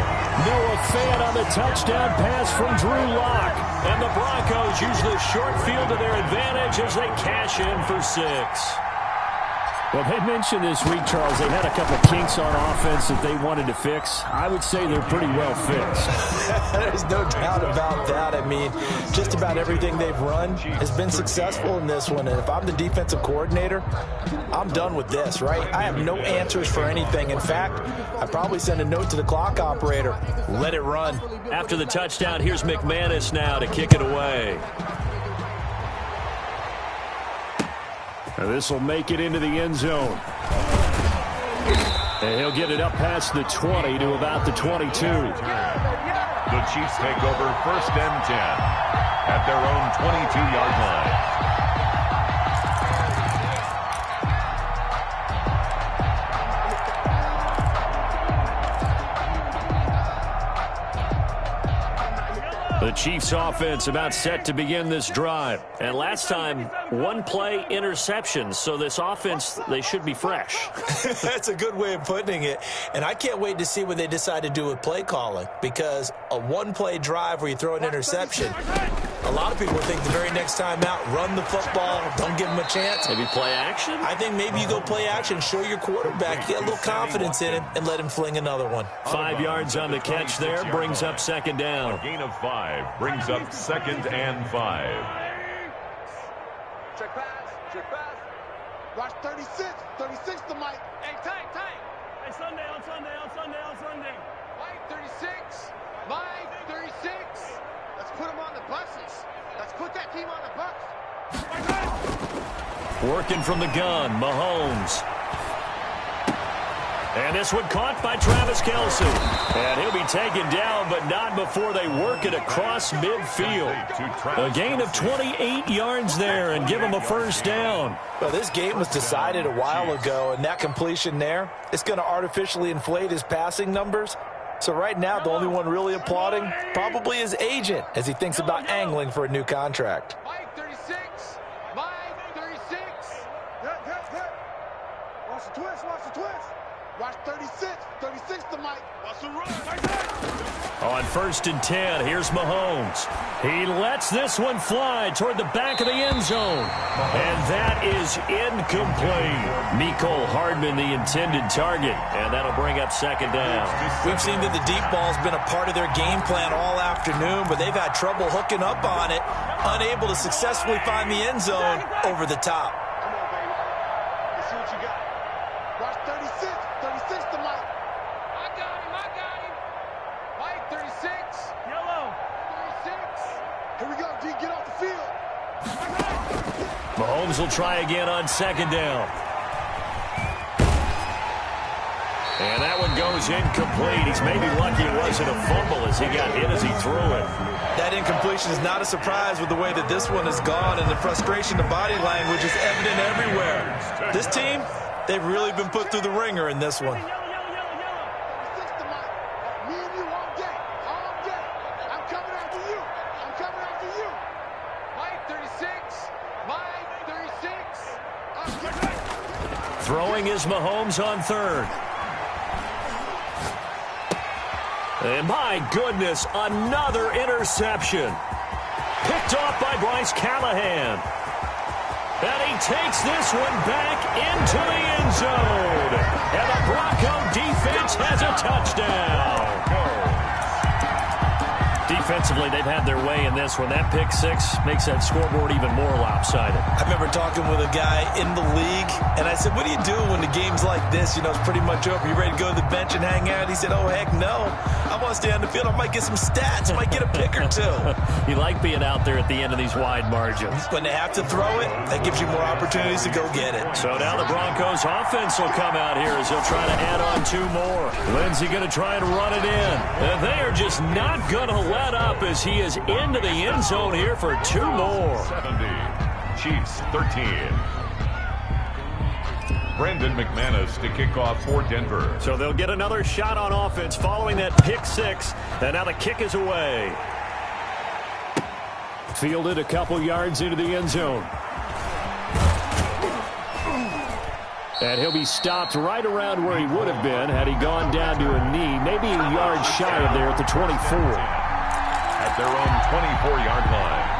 Noah Fant on the touchdown pass from Drew Lock. And the Broncos use the short field to their advantage as they cash in for 6. Well, they mentioned this week, Charles, they had a couple kinks on offense that they wanted to fix. I would say they're pretty well fixed. There's no doubt about that. I mean, just about everything they've run has been successful in this one. And if I'm the defensive coordinator, I'm done with this, right? I have no answers for anything. In fact, I'd probably send a note to the clock operator. Let it run. After the touchdown, here's McManus now to kick it away. Now this will make it into the end zone. And he'll get it up past the 20 to about the 22. The Chiefs take over 1st and 10 at their own 22-yard line. The Chiefs offense about set to begin this drive. And last time, 1-play interceptions. So this offense, they should be fresh. That's a good way of putting it. And I can't wait to see what they decide to do with play calling. Because a 1-play drive where you throw an interception, a lot of people think the very next time out, run the football, don't give them a chance. Maybe play action? I think maybe you go play action, show your quarterback, get a little confidence in him, and let him fling another one. 5 yards on the catch there, brings up 2nd down. A gain of 5 brings up 2nd and 5. Check pass, check pass. Watch 36. 36 to Mike. Hey, Tank. Hey, Sunday. Mike, 36. Mike, 36. Let's put him on the buses. Let's put that team on the bus. Working from the gun, Mahomes. And this one caught by Travis Kelce. And he'll be taken down, but not before they work it across midfield. A gain of 28 yards there and give him a first down. Well, this game was decided a while ago, and that completion there, it's going to artificially inflate his passing numbers. So right now, the only one really applauding probably his agent as he thinks about angling for a new contract. Mike, 36. Mike, 36. Watch the twist. Watch 36. 36 to Mike. Watch the run. On 1st and 10, here's Mahomes. He lets this one fly toward the back of the end zone. And that is incomplete. Mecole Hardman, the intended target. And that'll bring up second down. We've seen that the deep ball's been a part of their game plan all afternoon, but they've had trouble hooking up on it, unable to successfully find the end zone over the top. Come on, baby. Let's see what you got. Watch 36. 36 to Mike. I got him. Mike, 36. Yellow. 36. Here we go, D. Get off the field. Mahomes will try again on second down. And that one goes incomplete. He's maybe lucky it wasn't a fumble as he got hit as he threw it. That incompletion is not a surprise with the way that this one has gone, and the frustration of body language is evident everywhere. This team, they've really been put through the ringer in this one. 36 to Mike. Me and you all day. All day. I'm coming after you. Mike, 36. Mike, 36. Throwing is Mahomes on third. And my goodness, another interception. Picked off by Bryce Callahan. And he takes this one back into the end zone. And the Bronco defense has a touchdown. Defensively, they've had their way in this one. That pick six makes that scoreboard even more lopsided. I remember talking with a guy in the league, and I said, what do you do when the game's like this? You know, it's pretty much over. You ready to go to the bench and hang out? He said, oh, heck no. I want to stay on the field. I might get some stats. I might get a pick or two. You like being out there at the end of these wide margins. When they have to throw it, that gives you more opportunities to go get it. So now the Broncos offense will come out here as they'll try to add on two more. Lindsey going to try and run it in. And they are just not going to let up as he is into the end zone here for two more. 70. Chiefs 13. Brendan McManus to kick off for Denver. So they'll get another shot on offense following that pick six. And now the kick is away. Fielded a couple yards into the end zone. And he'll be stopped right around where he would have been had he gone down to a knee. Maybe a yard shy of there at the 24. At their own 24-yard line.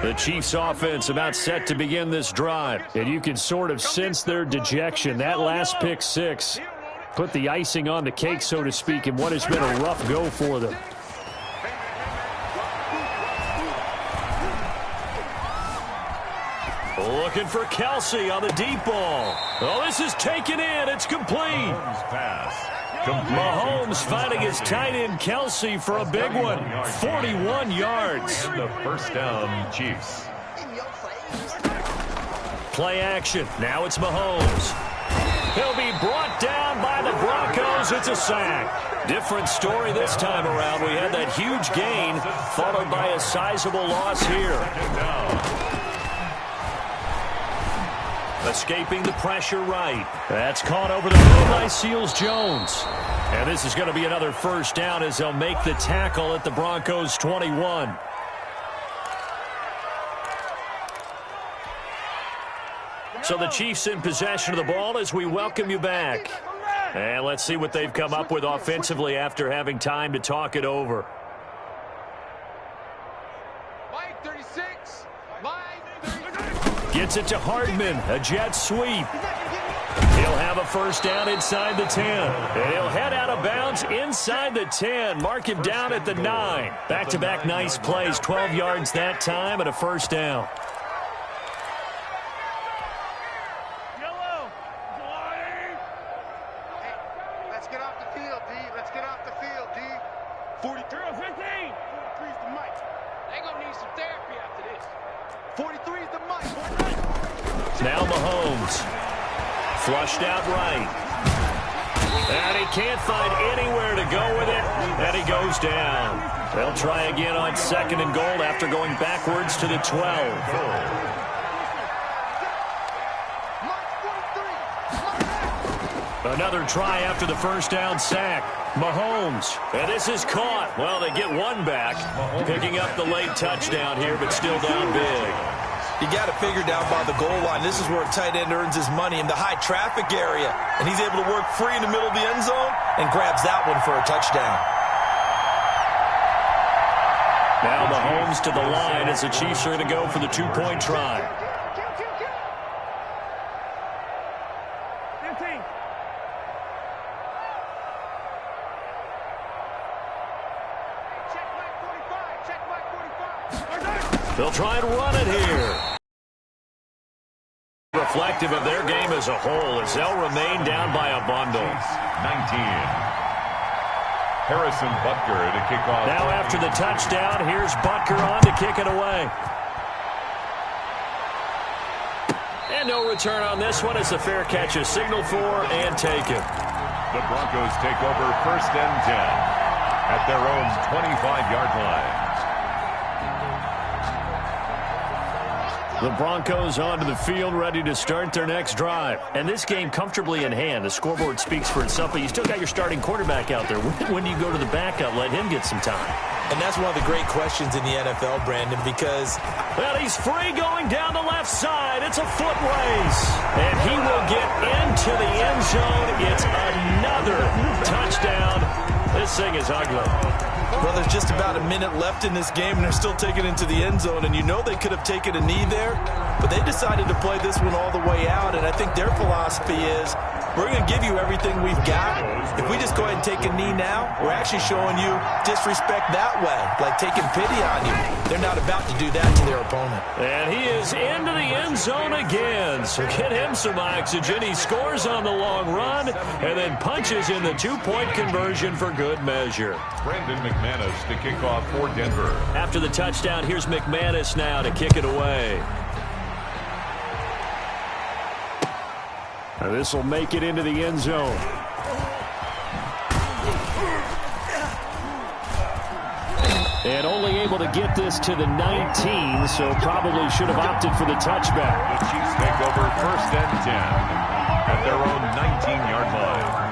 The Chiefs offense about set to begin this drive. And you can sort of sense their dejection. That last pick six put the icing on the cake, so to speak, in what has been a rough go for them. Looking for Kelce on the deep ball. Oh, this is taken in. It's complete. Mahomes finding his tight end Kelce for a big one. 41 yards. The first down, Chiefs. Play action. Now it's Mahomes. He'll be brought down by the Broncos. It's a sack. Different story this time around. We had that huge gain followed by a sizable loss here. Escaping the pressure right. That's caught over the middle by Seals-Jones. And this is going to be another first down as they'll make the tackle at the Broncos' 21. So the Chiefs in possession of the ball as we welcome you back. And let's see what they've come up with offensively after having time to talk it over. Gets it to Hardman. A jet sweep. He'll have a first down inside the 10. And he'll head out of bounds inside the 10. Mark him down at the 9. Back-to-back nice plays. 12 yards that time and a first down. Let's get off the field, D. Let's get off the field, D. 43 or 15. 43's the mic. They gonna need some therapy after this. 43's the mic. Now Mahomes. Flushed out right. And he can't find anywhere to go with it. And he goes down. They'll try again on 2nd and goal after going backwards to the 12. Another try after the first down sack. Mahomes. And this is caught. Well, they get one back. Picking up the late touchdown here, but still down big. You got to figure down by the goal line. This is where a tight end earns his money, in the high traffic area. And he's able to work free in the middle of the end zone and grabs that one for a touchdown. Now Mahomes to the line as the Chiefs are going to go for the 2-point try. 15. Check Mike 45. Check Mike 45. They'll try and run it here. Reflective of their game as a whole as they'll remain down by a bundle. 19. Harrison Butker to kick off. Now after the touchdown, here's Butker on to kick it away. And no return on this one as the fair catch is signaled for and taken. The Broncos take over 1st and 10 at their own 25-yard line. The Broncos onto the field, ready to start their next drive. And this game comfortably in hand. The scoreboard speaks for itself, but you still got your starting quarterback out there. When do you go to the backup, let him get some time? And that's one of the great questions in the NFL, Brandon, because... Well, he's free going down the left side. It's a foot race. And he will get into the end zone. It's another touchdown. This thing is ugly. Well, there's just about a minute left in this game, and they're still taking it into the end zone. And you know they could have taken a knee there, but they decided to play this one all the way out. And I think their philosophy is, we're going to give you everything we've got. If we just go ahead and take a knee now, we're actually showing you disrespect that way, like taking pity on you. They're not about to do that to their opponent. And he is into the end zone again. So get him some oxygen. He scores on the long run and then punches in the 2-point conversion for good measure. Brandon McManus to kick off for Denver. After the touchdown, here's McManus now to kick it away. Now this will make it into the end zone. And only able to get this to the 19, so probably should have opted for the touchback. The Chiefs take over 1st and 10 at their own 19-yard line.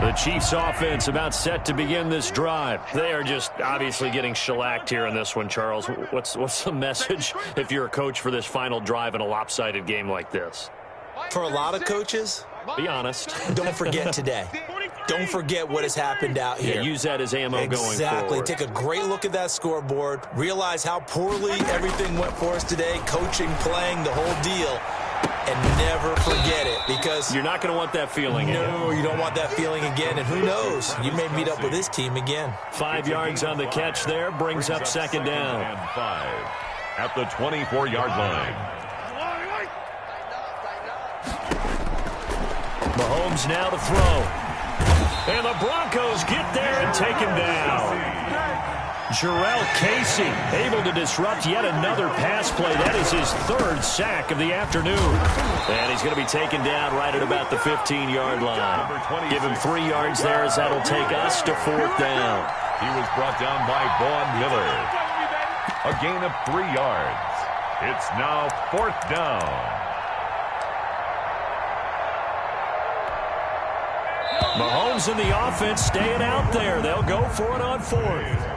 The Chiefs offense about set to begin this drive. They are just obviously getting shellacked here in this one, Charles. What's the message if you're a coach for this final drive in a lopsided game like this? For a lot of coaches, be honest. don't forget today. Don't forget what has happened out here. Yeah, use that as ammo going forward. Exactly. Take a great look at that scoreboard. Realize how poorly everything went for us today. Coaching, playing, the whole deal. And never forget it, because you're not going to want that feeling again. No, you don't want that feeling again. And who knows? You may meet up with this team again. 5 yards on the catch there. Brings up 2nd down. And 5 at the 24-yard line. Mahomes now to throw. And the Broncos get there and take him down. Jarrell Casey able to disrupt yet another pass play. That is his 3rd sack of the afternoon. And he's going to be taken down right at about the 15-yard line. Give him 3 yards there as that'll take us to 4th down. He was brought down by Vaughn Miller. A gain of 3 yards. It's now 4th down. Mahomes and the offense staying out there. They'll go for it on 4th.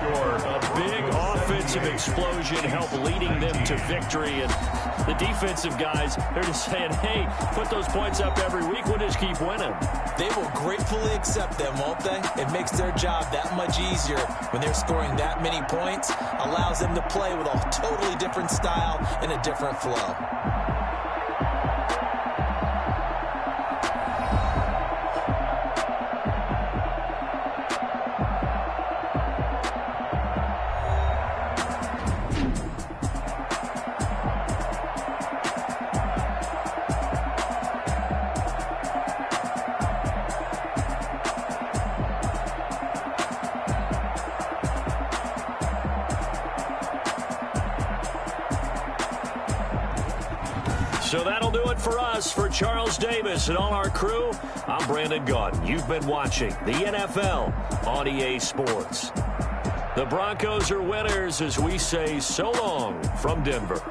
A big offense. offensive explosion help leading them to victory. And the defensive guys, they're just saying, hey, put those points up every week. We'll just keep winning. They will gratefully accept them, won't they? It makes their job that much easier when they're scoring that many points. Allows them to play with a totally different style and a different flow. So that'll do it for us. For Charles Davis and all our crew, I'm Brandon Gaudin. You've been watching the NFL on EA Sports. The Broncos are winners as we say so long from Denver.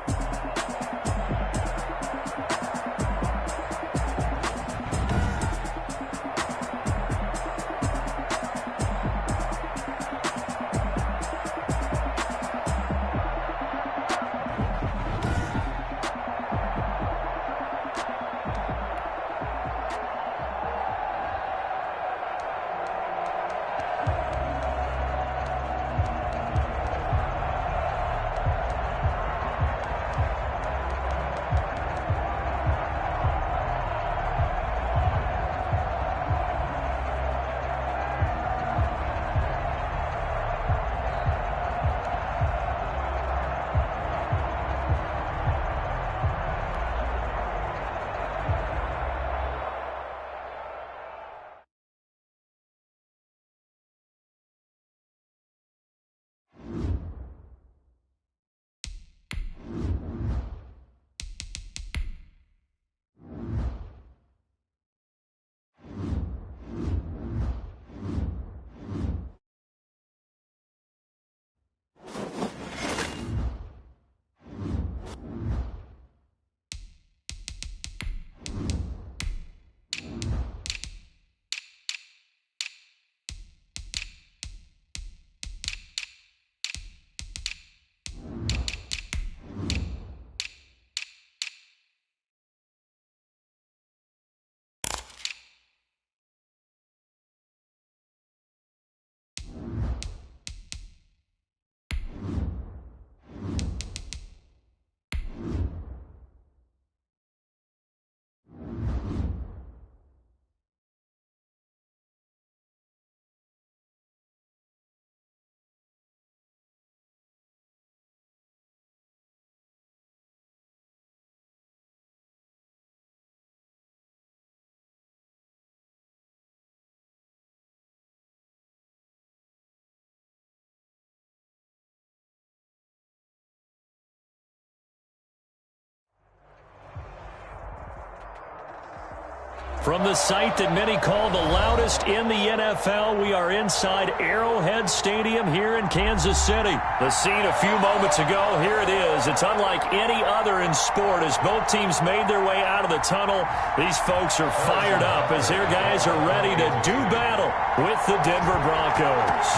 From the site that many call the loudest in the NFL, we are inside Arrowhead Stadium here in Kansas City. The scene a few moments ago, here it is. It's unlike any other in sport as both teams made their way out of the tunnel. These folks are fired up as their guys are ready to do battle with the Denver Broncos.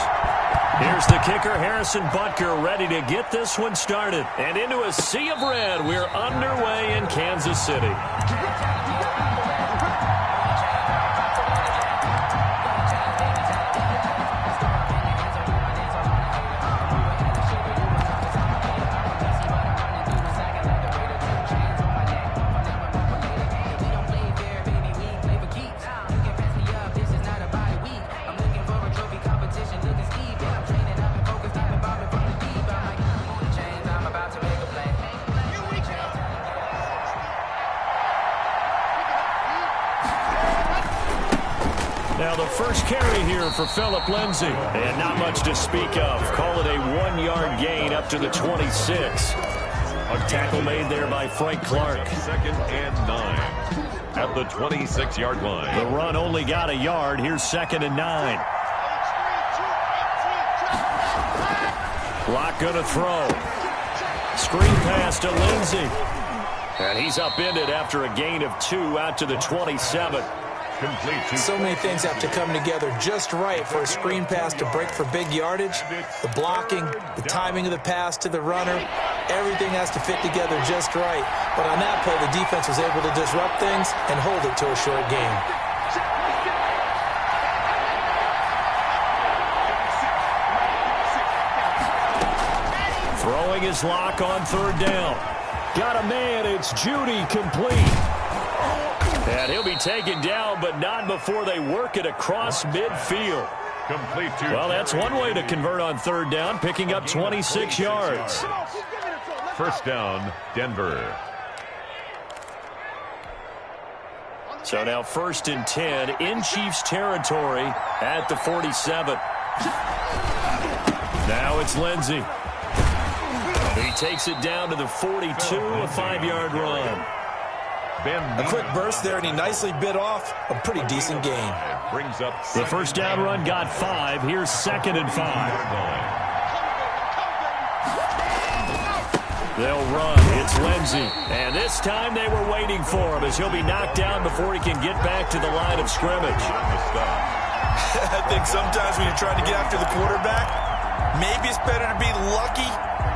Here's the kicker, Harrison Butker, ready to get this one started. And into a sea of red, we're underway in Kansas City. First carry here for Phillip Lindsay. And not much to speak of. Call it a 1-yard gain up to the 26. A tackle made there by Frank Clark. Second and 9 at the 26-yard line. The run only got a yard. Here's 2nd and 9. Clock going to throw. Screen pass to Lindsay. And he's upended after a gain of 2 out to the 27. Complete. So many things have to come together just right for a screen pass to break for big yardage. The blocking, the timing of the pass to the runner, everything has to fit together just right. But on that play, the defense was able to disrupt things and hold it to a short game. Throwing his lock on third down. Got a man, it's Judy, complete. And he'll be taken down, but not before they work it across midfield. Complete to Well, that's one way to convert on third down, picking up 26 yards. First down, Denver. So now 1st and 10 in Chiefs territory at the 47. Now it's Lindsey. He takes it down to the 42, a 5-yard run. A quick burst there, and he nicely bit off a pretty decent gain. Brings up The first down run got 5. Here's 2nd and 5. They'll run. It's Lindsey. And this time they were waiting for him as he'll be knocked down before he can get back to the line of scrimmage. I think sometimes when you're trying to get after the quarterback, maybe it's better to be lucky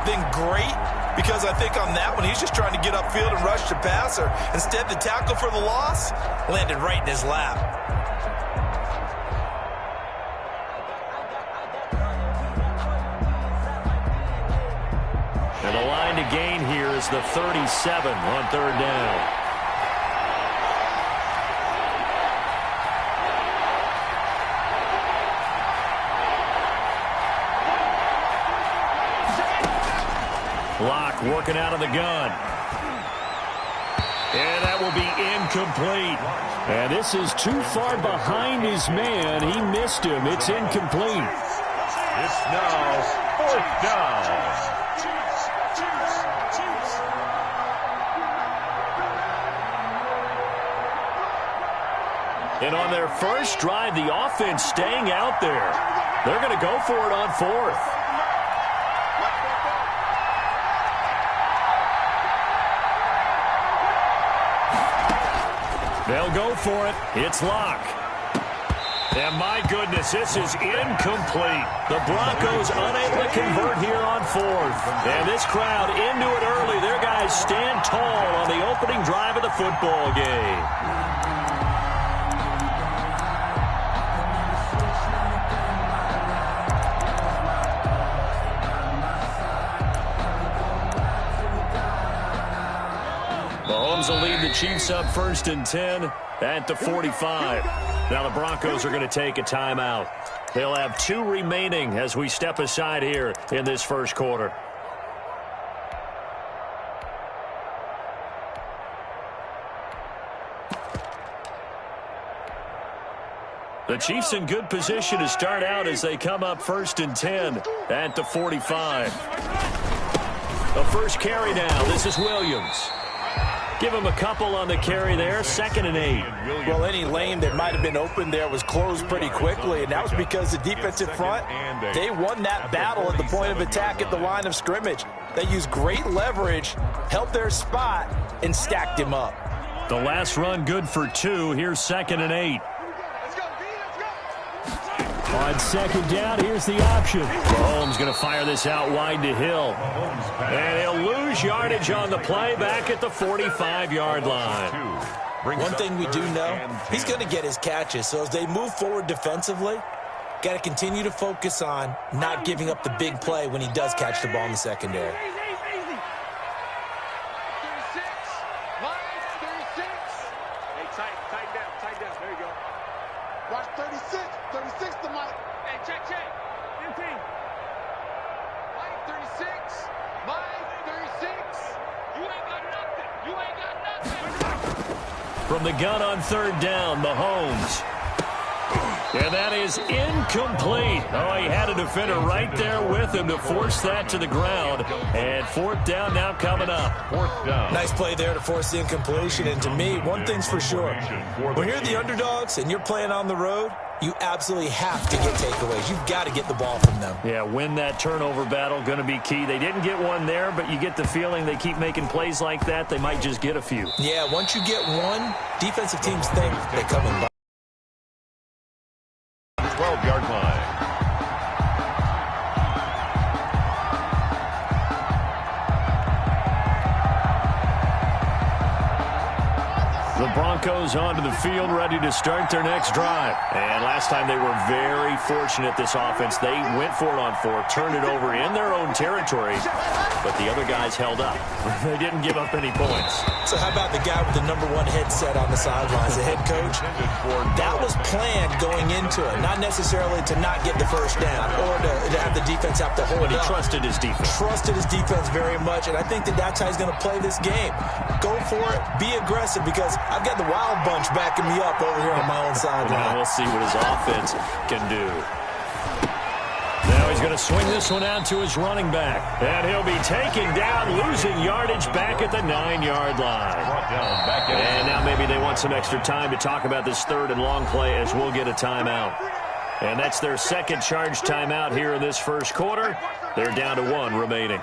than great, because I think on that one, he's just trying to get upfield and rush the passer. Instead, the tackle for the loss landed right in his lap. And the line to gain here is the 37 on third down. Lock working out of the gun. And that will be incomplete. And this is too far behind his man. He missed him. It's incomplete. It's now 4th down. And on their first drive, the offense staying out there. They're going to go for it on 4th. They'll go for it. It's Lock. And my goodness, this is incomplete. The Broncos unable to convert here on 4th. And this crowd into it early. Their guys stand tall on the opening drive of the football game. Mahomes will lead the Chiefs up 1st and 10 at the 45. Now the Broncos are going to take a timeout. They'll have 2 remaining as we step aside here in this first quarter. The Chiefs in good position to start out as they come up 1st and 10 at the 45. The first carry now. This is Williams. Give him a couple on the carry there. 2nd and 8. Well, any lane that might have been open there was closed pretty quickly, and that was because the defensive front, they won that battle at the point of attack at the line of scrimmage. They used great leverage, held their spot, and stacked him up. The last run good for 2. Here's 2nd and 8. On 2nd down, here's the option. Mahomes going to fire this out wide to Hill. And he'll lose yardage on the play back at the 45-yard line. One thing we do know, he's going to get his catches. So as they move forward defensively, got to continue to focus on not giving up the big play when he does catch the ball in the secondary. 36, line 36. Hey, tighten down. There you go. Watch 36. 36 to Mike. Hey, check. 15. Mike 36. Mike 36. You ain't got nothing. From the gun on 3rd down, Mahomes. And that is incomplete. Oh, he had a defender right there with him to force that to the ground. And 4th down now coming up. 4th down. Nice play there to force the incompletion. And to me, one thing's for sure. When you're the underdogs and you're playing on the road, you absolutely have to get takeaways. You've got to get the ball from them. Yeah, win that turnover battle, going to be key. They didn't get one there, but you get the feeling they keep making plays like that, they might just get a few. Yeah, once you get one, defensive teams think they come in. Broncos onto the field, ready to start their next drive. And last time they were very fortunate, this offense. They went for it on 4, turned it over in their own territory, but the other guys held up. They didn't give up any points. So how about the guy with the #1 headset on the sidelines, the head coach? That was planned going into it, not necessarily to not get the first down or to have the defense have to hold But he up. trusted his defense. Trusted his defense very much, and I think that's how he's going to play this game. Go for it. Be aggressive, because I've got the Wild Bunch backing me up over here on my own sideline. Now we'll see what his offense can do. Now he's going to swing this one out to his running back. And he'll be taken down, losing yardage back at the 9-yard line. And now maybe they want some extra time to talk about this 3rd and long play, as we'll get a timeout. And that's their second charge timeout here in this first quarter. They're down to 1 remaining.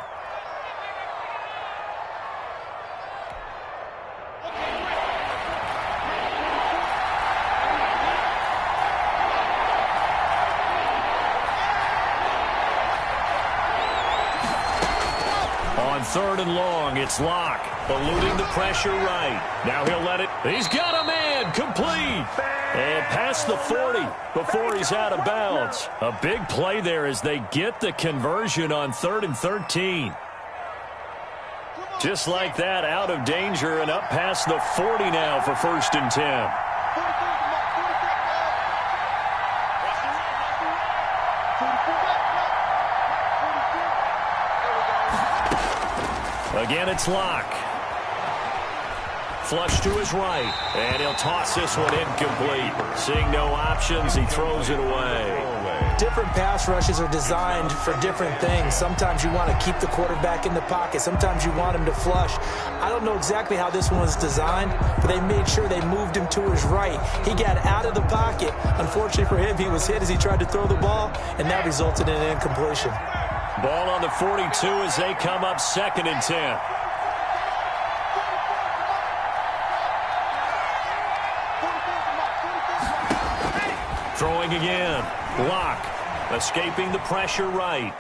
On 3rd and long, it's Locke, eluding the pressure right. Now he'll let it. He's got a man, complete. And past the 40 before he's out of bounds. A big play there as they get the conversion on 3rd and 13. Just like that, out of danger and up past the 40 now for 1st and 10. Again, it's Locke. Flush to his right, and he'll toss this one incomplete. Seeing no options, he throws it away. Different pass rushes are designed for different things. Sometimes you want to keep the quarterback in the pocket. Sometimes you want him to flush. I don't know exactly how this one was designed, but they made sure they moved him to his right. He got out of the pocket. Unfortunately for him, he was hit as he tried to throw the ball, and that resulted in an incompletion. Ball on the 42 as they come up 2nd and 10. Throwing again. Locke escaping the pressure right.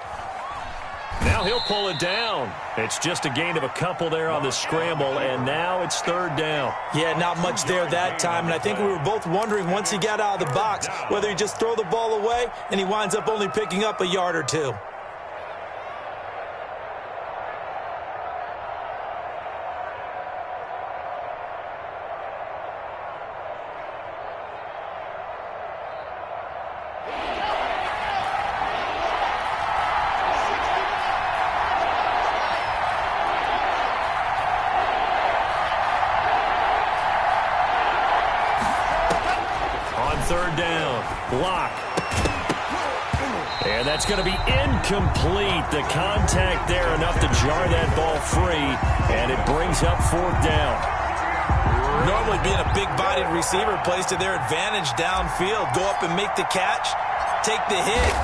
Now he'll pull it down. It's just a gain of a couple there on the scramble, and now it's 3rd down. Yeah, not much there that time, and I think we were both wondering once he got out of the box whether he just throw the ball away, and he winds up only picking up a yard or 2. Block. And that's going to be incomplete. The contact there enough to jar that ball free, and it brings up 4th down. Normally being a big-bodied receiver plays to their advantage downfield. Go up and make the catch, take the hit,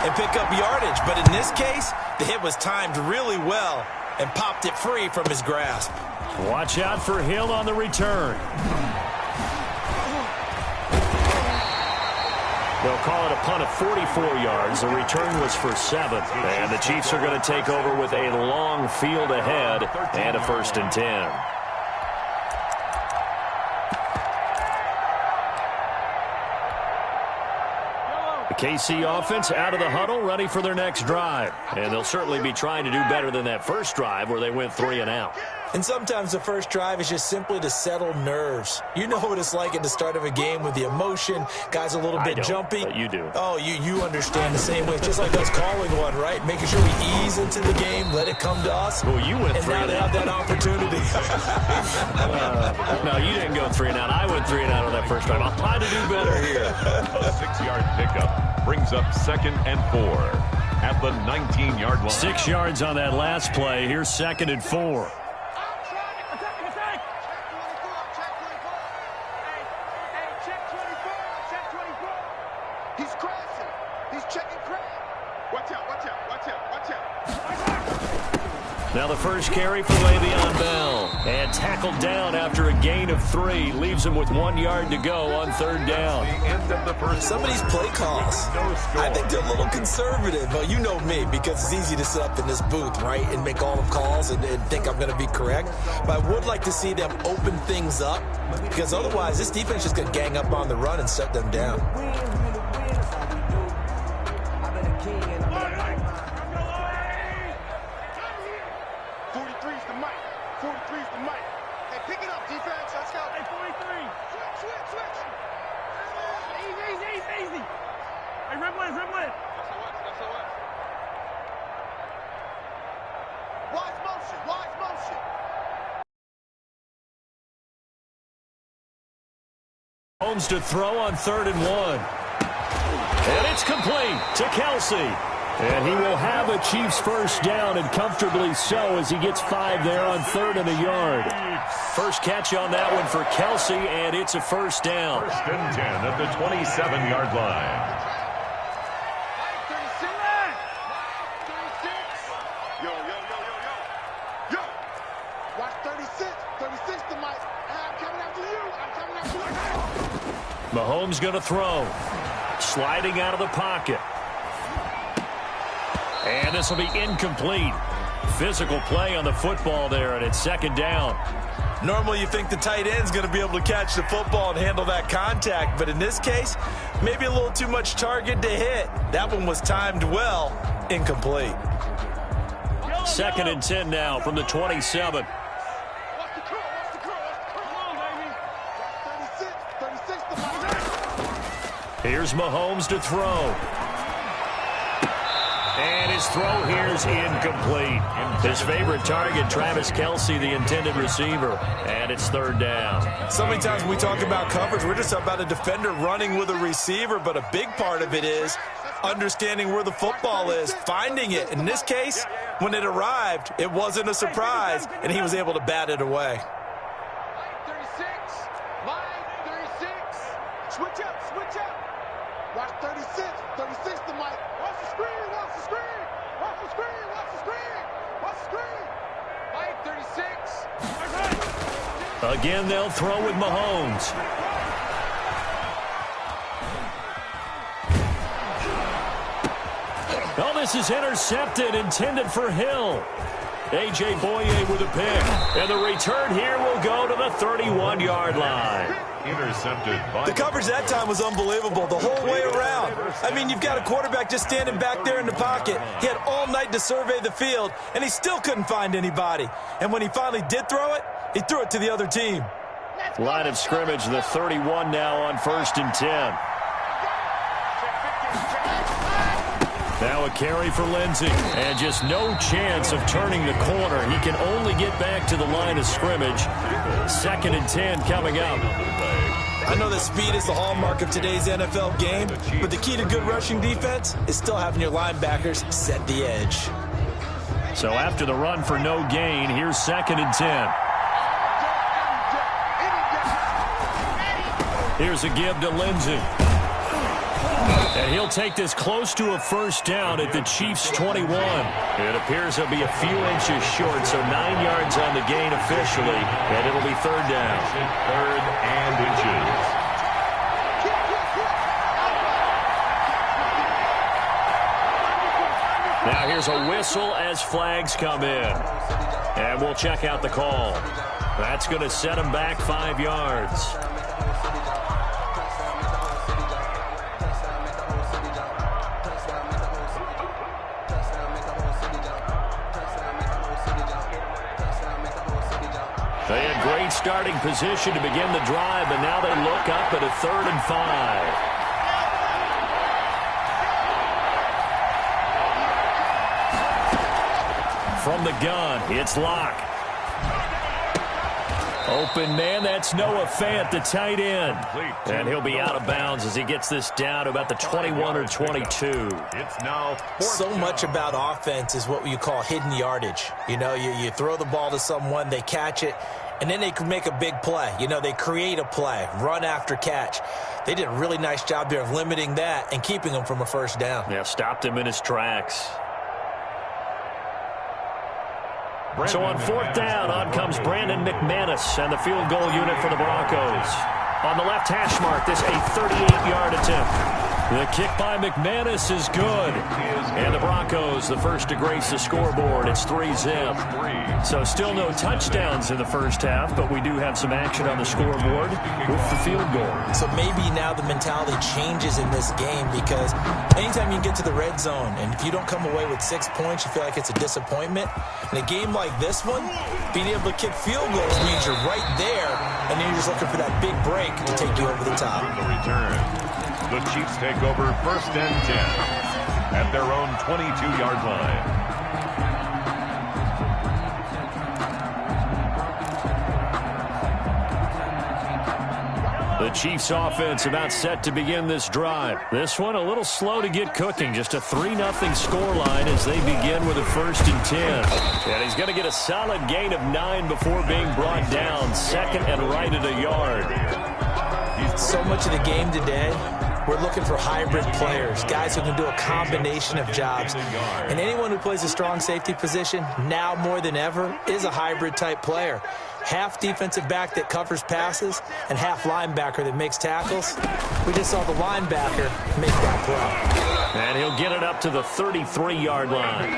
and pick up yardage. But in this case, the hit was timed really well and popped it free from his grasp. Watch out for Hill on the return. They'll call it a punt of 44 yards. The return was for 7. And the Chiefs are going to take over with a long field ahead and a 1st and 10. The KC offense out of the huddle, ready for their next drive. And they'll certainly be trying to do better than that first drive where they went 3 and out. And sometimes the first drive is just simply to settle nerves. You know what it's like at the start of a game with the emotion. Guys a little bit jumpy. But you do. Oh, you understand the same way. Just like us calling one, right? Making sure we ease into the game, let it come to us. Well, you went 3 and now they have that opportunity. No, you didn't go 3 and out. I went 3 and out on that first drive. I'll try to do better here. A 6-yard pickup brings up 2nd and 4 at the 19-yard line. 6 yards on that last play. Here's 2nd and 4. Now the first carry for Le'Veon Bell. And tackled down after a gain of 3. Leaves him with 1 yard to go on 3rd down. Some of these play calls, I think they're a little conservative. Well, you know me, because it's easy to sit up in this booth, right, and make all the calls and think I'm going to be correct. But I would like to see them open things up, because otherwise this defense is going to gang up on the run and shut them down. 43's the mic. 43's the mic. Hey, pick it up, defense. Let's go. Hey, 43. Switch. Easy. Hey, dribble in. That's all right. Wise motion. Holmes to throw on 3rd and 1. And it's complete to Kelsey. And he will have a Chiefs first down, and comfortably so, as he gets 5 there on 3rd and a yard. First catch on that one for Kelsey, and it's a first down. 1st and 10 at the 27-yard line. 36. Yo. Watch 36. 36 the mic. I'm coming after you. Mahomes going to throw. Sliding out of the pocket. And this will be incomplete. Physical play on the football there, and it's 2nd down. Normally you think the tight end's going to be able to catch the football and handle that contact, but in this case, maybe a little too much target to hit. That one was timed well. Incomplete. 2nd and 10 now from the 27. Watch the curl. Come on, baby. 36 the mic. Here's Mahomes to throw. And his throw here is incomplete. His favorite target, Travis Kelsey, the intended receiver. And it's 3rd down. So many times when we talk about coverage, we're just about a defender running with a receiver, but a big part of it is understanding where the football is, finding it. In this case, when it arrived, it wasn't a surprise, and he was able to bat it away. 36. Switch up. Watch 36 the mic. Watch the screen. Mike, 36. Again, they'll throw with Mahomes. Oh, this is intercepted, intended for Hill. A.J. Boye with a pick. And the return here will go to the 31-yard line. Intercepted by the coverage that time was unbelievable the whole way around. I mean, you've got a quarterback just standing back there in the pocket. He had all night to survey the field, and he still couldn't find anybody. And when he finally did throw it, he threw it to the other team. Line of scrimmage, the 31 now on 1st and 10. Now a carry for Lindsey, and just no chance of turning the corner. He can only get back to the line of scrimmage. 2nd and 10 coming up. I know that speed is the hallmark of today's NFL game, but the key to good rushing defense is still having your linebackers set the edge. So after the run for no gain, here's 2nd and 10. Here's a give to Lindsey. And he'll take this close to a first down at the Chiefs' 21. It appears he'll be a few inches short, so 9 yards on the gain officially, and it'll be 3rd down. 3rd and inches. Now here's a whistle as flags come in. And we'll check out the call. That's going to set him back 5 yards. They had great starting position to begin the drive, but now they look up at a 3rd and 5. From the gun, it's Locke. Open man, that's Noah Fant, the tight end. And he'll be out of bounds as he gets this down to about the 21 or 22. It's now so much about offense is what you call hidden yardage. You know, you throw the ball to someone, they catch it, and then they can make a big play. You know, they create a play, run after catch. They did a really nice job there of limiting that and keeping him from a first down. Yeah, stopped him in his tracks. So on fourth down, on comes Brandon McManus and the field goal unit for the Broncos. On the left hash mark, this a 38-yard attempt. The kick by McManus is good. And the Broncos, the first to grace the scoreboard. It's 3-zip. So still no touchdowns in the first half, but we do have some action on the scoreboard with the field goal. So maybe now the mentality changes in this game, because anytime you get to the red zone, and if you don't come away with 6 points, you feel like it's a disappointment. In a game like this one, being able to kick field goals means you're right there, and then you're just looking for that big break to take you over the top. The return. The Chiefs take over 1st and 10 at their own 22-yard line. The Chiefs offense about set to begin this drive. This one a little slow to get cooking. Just a 3-0 scoreline as they begin with a 1st and 10. And he's going to get a solid gain of 9 before being brought down. 2nd and right at a yard. So much of the game today, we're looking for hybrid players, guys who can do a combination of jobs. And anyone who plays a strong safety position, now more than ever, is a hybrid type player. Half defensive back that covers passes and half linebacker that makes tackles. We just saw the linebacker make that play. And he'll get it up to the 33-yard line.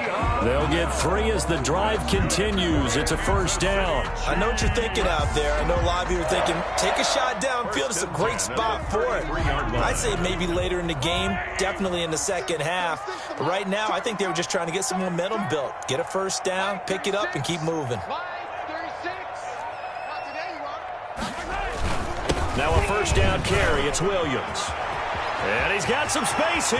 They'll get 3 as the drive continues. It's a 1st down. I know what you're thinking out there. I know a lot of you are thinking, take a shot downfield. It's a great spot for it. I'd say maybe later in the game, definitely in the second half. But right now, I think they were just trying to get some momentum built. Get a 1st down, pick it up, and keep moving. Now a 1st down carry. It's Williams. And he's got some space here.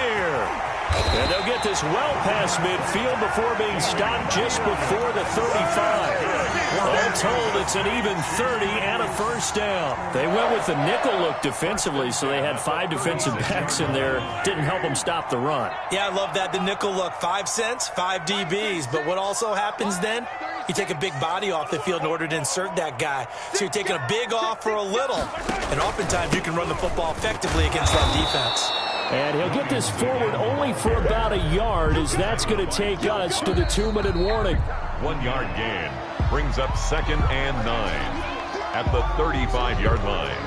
And they'll get this well past midfield before being stopped just before the 35. All told, it's an even 30 and a 1st down. They went with the nickel look defensively, so they had 5 defensive backs in there. Didn't help them stop the run. Yeah, I love that, the nickel look. 5 cents, 5 DBs. But what also happens then? You take a big body off the field in order to insert that guy. So you're taking a big off for a little. And oftentimes you can run the football effectively against that defense. And he'll get this forward only for about a yard, as that's going to take us to the 2-minute warning. 1-yard gain brings up 2nd and 9 at the 35-yard line.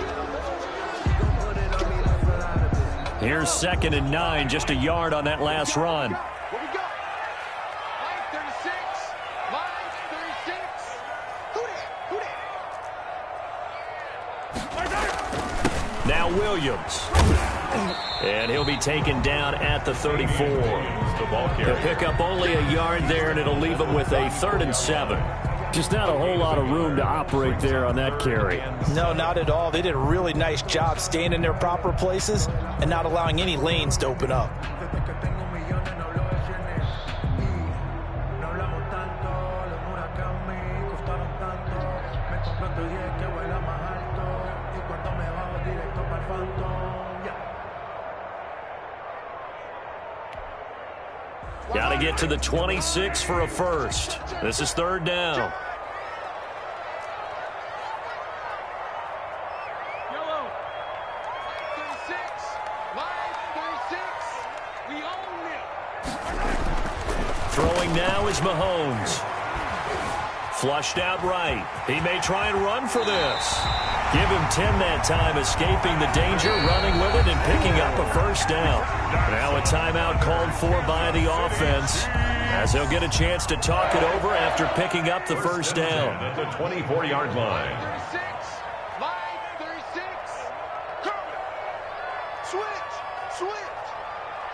Here's 2nd and 9, just a yard on that last run. Now Williams. And he'll be taken down at the 34. He'll pick up only a yard there, and it'll leave him with a 3rd and 7. Just not a whole lot of room to operate there on that carry. No, not at all. They did a really nice job staying in their proper places and not allowing any lanes to open up. Got to get to the 26 for a 1st. This is 3rd down. Yellow. 36. Line 36. We own it. Throwing now is Mahomes. Flushed out right. He may try and run for this. Give him 10 that time, escaping the danger, running with it, and picking up a 1st down. Now a timeout called for by the offense, as he'll get a chance to talk it over after picking up the 1st down. At the 24-yard line. 36. Line 36. Curve. Switch. Switch.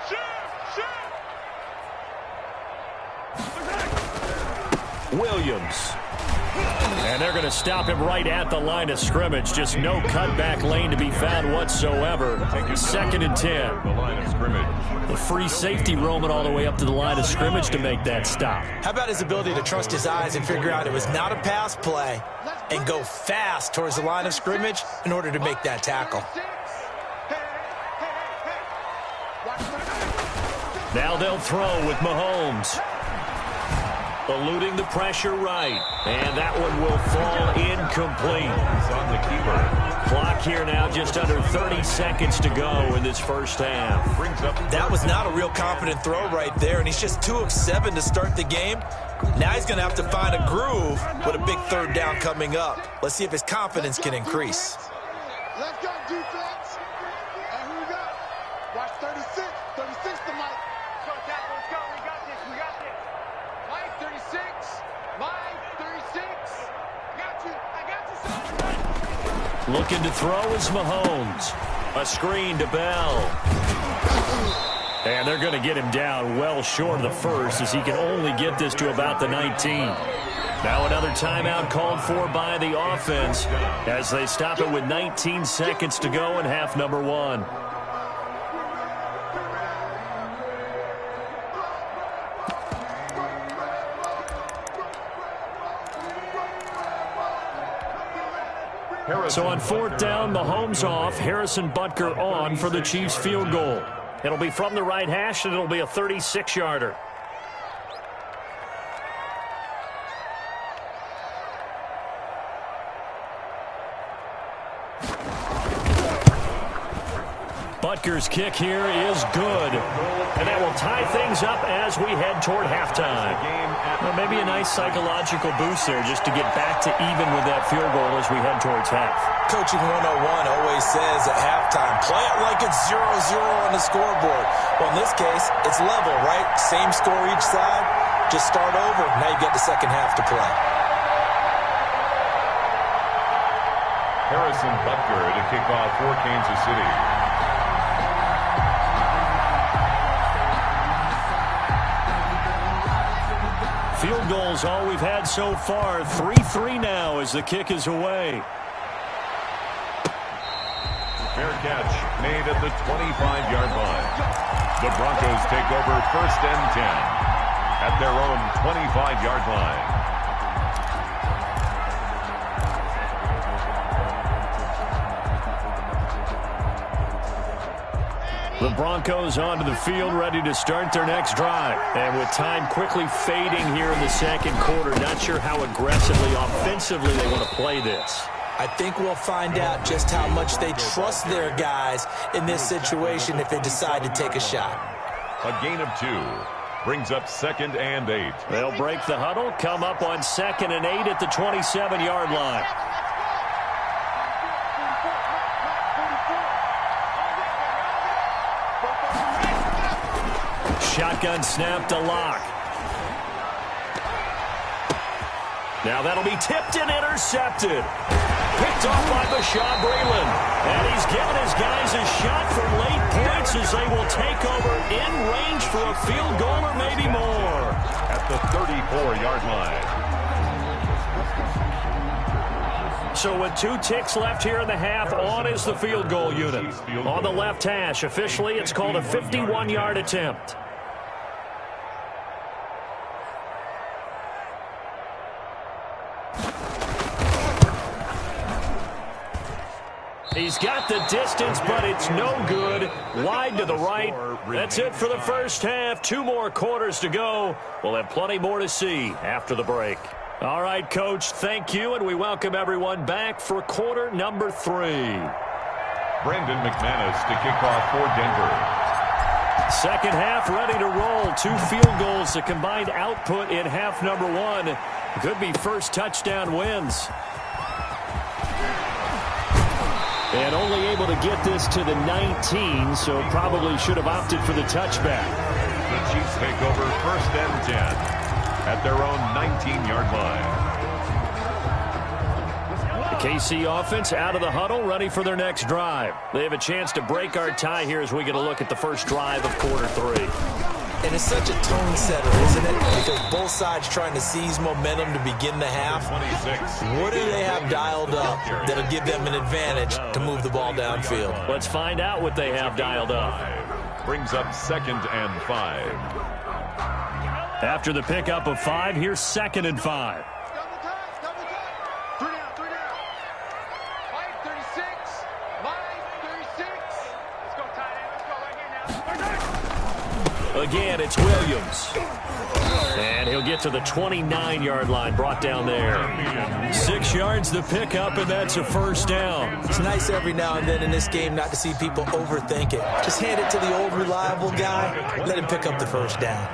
Shift. Williams. And they're going to stop him right at the line of scrimmage. Just no cutback lane to be found whatsoever. 2nd and 10. The line of scrimmage. The free safety roaming all the way up to the line of scrimmage to make that stop. How about his ability to trust his eyes and figure out it was not a pass play and go fast towards the line of scrimmage in order to make that tackle. Now they'll throw with Mahomes. Eluding the pressure right. And that one will fall incomplete. It's on the keeper. Clock here now, just under 30 seconds to go in this 1st half. That was not a real confident throw right there, and he's just 2 of 7 to start the game. Now he's going to have to find a groove with a big third down coming up. Let's see if his confidence can increase. Let's go, defense. And who we got? Watch 36. 36 to Mike. Let's go, tackle. Let's go. We got this. We got this. Mike, 36. Mike, 36. Got you. I got you, son. Looking to throw is Mahomes. A screen to Bell. And they're going to get him down well short of the first, as he can only get this to about the 19. Now another timeout called for by the offense as they stop it with 19 seconds to go in half number one. So on fourth down, Mahomes off, Harrison Butker on for the Chiefs field goal. It'll be from the right hash, and it'll be a 36-yarder. Butker's kick here is good. And that will tie things up as we head toward halftime. Well, maybe a nice psychological boost there just to get back to even with that field goal as we head towards half. Coaching 101 always says at halftime, play it like it's 0-0 on the scoreboard. Well, in this case, it's level, right? Same score each side. Just start over. Now you get the second half to play. Harrison Butker to kick off for Kansas City. Field goals all we've had so far. 3-3 now as the kick is away. Fair catch made at the 25-yard line. The Broncos take over first and 10 at their own 25-yard line. The Broncos onto the field, ready to start their next drive. And with time quickly fading here in the second quarter, not sure how aggressively, offensively they want to play this. I think we'll find out just how much they trust their guys in this situation if they decide to take a shot. A gain of 2 brings up 2nd and 8. They'll break the huddle, come up on 2nd and 8 at the 27-yard line. Shotgun snap to Locke. Now that'll be tipped and intercepted. Picked off by Bashaud Breeland. And he's given his guys a shot for late points as they will take over in range for a field goal or maybe more. At the 34-yard line. So with 2 ticks left here in the half, on is the field goal unit. On the left hash, officially it's called a 51-yard attempt. He's got the distance, but it's no good. Wide to the right. That's it for the first half. 2 more quarters to go. We'll have plenty more to see after the break. All right, Coach, thank you, and we welcome everyone back for quarter number 3. Brandon McManus to kick off for Denver. Second half ready to roll. 2 field goals, the combined output in half number 1. Could be first touchdown wins. And only able to get this to the 19, so probably should have opted for the touchback. The Chiefs take over first and 10 at their own 19-yard line. The KC offense out of the huddle, ready for their next drive. They have a chance to break our tie here as we get a look at the first drive of quarter 3. And it's such a tone setter, isn't it? Because both sides trying to seize momentum to begin the half. 26. What do they have dialed up that'll give them an advantage to move the ball downfield? Let's find out what they have dialed up. Brings up 2nd and 5. After the pickup of 5, here's 2nd and 5. Double time. 3 down. Mike, 36. Mike, 36. Let's go, tight end. Let's go right here now. Again, it's Williams. And he'll get to the 29-yard line, brought down there. 6 yards the pickup, and that's a first down. It's nice every now and then in this game not to see people overthink it. Just hand it to the old reliable guy. Let him pick up the first down.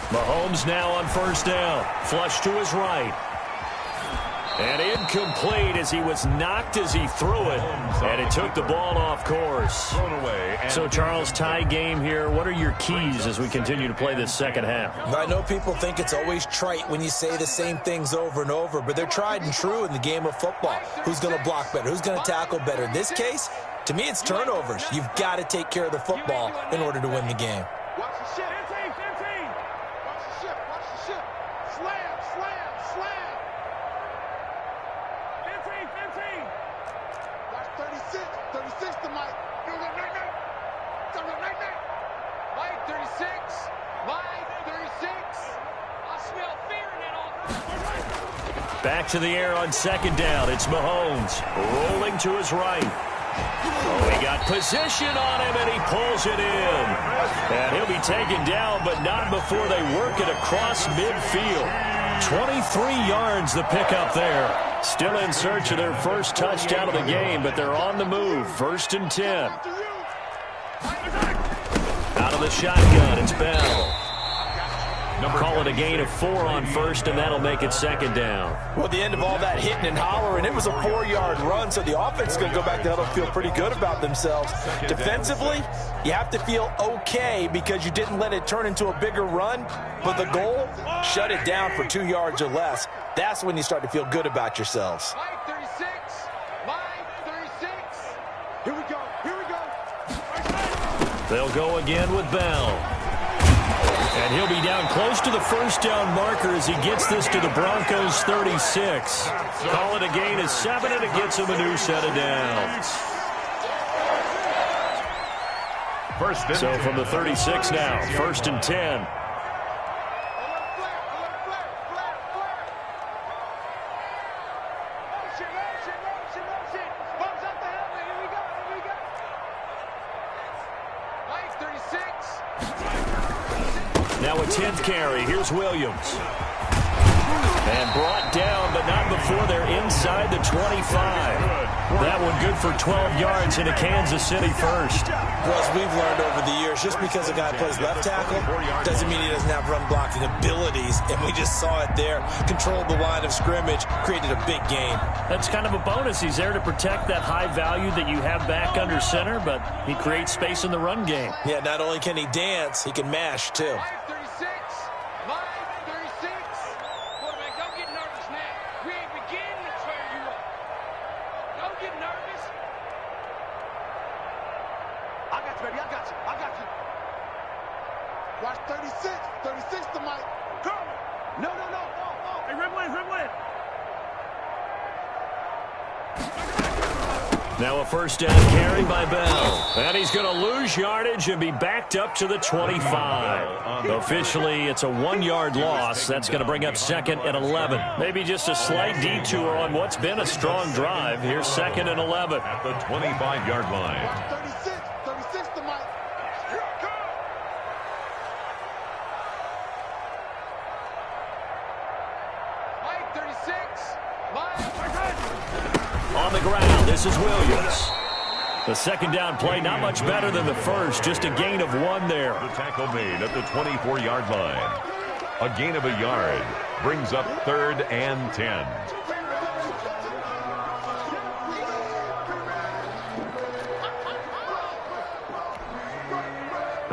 Mahomes now on first down. Flush to his right. And incomplete as he was knocked as he threw it. And it took the ball off course. So, Charles, tie game here. What are your keys as we continue to play this second half? I know people think it's always trite when you say the same things over and over, but they're tried and true in the game of football. Who's going to block better? Who's going to tackle better? In this case, to me, it's turnovers. You've got to take care of the football in order to win the game. Watch the shift. Watch the shift. Watch the shift. Slam, slam, slam. 15. Watch 36. 36 to Mike. Mike, 36. Mike, 36. I smell fear in that offense. Back to the air on second down. It's Mahomes rolling to his right. Oh, he got position on him, and he pulls it in. And he'll be taken down, but not before they work it across midfield. 23 yards the pickup there. Still in search of their first touchdown of the game, but they're on the move. 1st and 10. Out of the shotgun, it's Bell. Call it a gain of 4 on first, and that'll make it second down. Well, at the end of all that hitting and hollering, it was a 4-yard run, so the offense is going to go back to huddle and feel pretty good about themselves. Defensively, you have to feel okay because you didn't let it turn into a bigger run, but the goal, shut it down for 2 yards or less. That's when you start to feel good about yourselves. Mike, 36. Mike, 36. Here we go. They'll go again with Bell. And he'll be down close to the first down marker as he gets this to the Broncos 36. Call it a gain of 7, and it gets him a new set of downs. So from the 36 now, 1st and 10. Now a 10th carry. Here's Williams. And brought down, but not before they're inside the 25. That one good for 12 yards into Kansas City first. Well, as we've learned over the years, just because a guy plays left tackle doesn't mean he doesn't have run-blocking abilities. And we just saw it there. Controlled the line of scrimmage, created a big gain. That's kind of a bonus. He's there to protect that high value that you have back under center, but he creates space in the run game. Yeah, not only can he dance, he can mash, too. Watch 36. 36 to Mike. No. Hey, Rimlin. Now a first down carry by Bell. And he's going to lose yardage and be backed up to the 25. Officially, it's a 1-yard loss. That's going to bring up 2nd and 11. Maybe just a slight detour on what's been a strong drive. Here's 2nd and 11. At the 25-yard line. 36 to Mike. Here I come. Mike, 36. Mike. On the ground, this is Williams. The second down play, not much better than the first, just a gain of 1 there. The tackle made at the 24-yard line. A gain of a yard brings up 3rd and 10.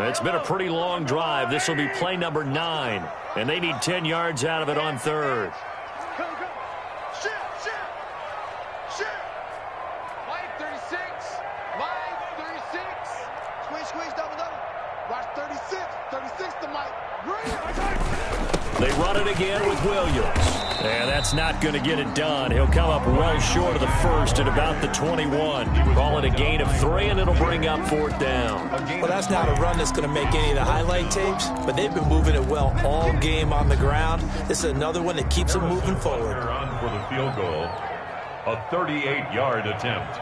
It's been a pretty long drive. This will be play number 9, and they need 10 yards out of it on 3rd. Mike, 36. Mike, 36. Squeeze, double. Watch 36. 36 to Mike. They run it again with Williams. And that's not going to get it done. He'll come up well short of the first at about the 21. Call it a gain of 3, and it'll bring up 4th down. Well, that's not a run that's going to make any of the highlight tapes, but they've been moving it well all game on the ground. This is another one that keeps them moving forward. They're on for the field goal. A 38-yard attempt.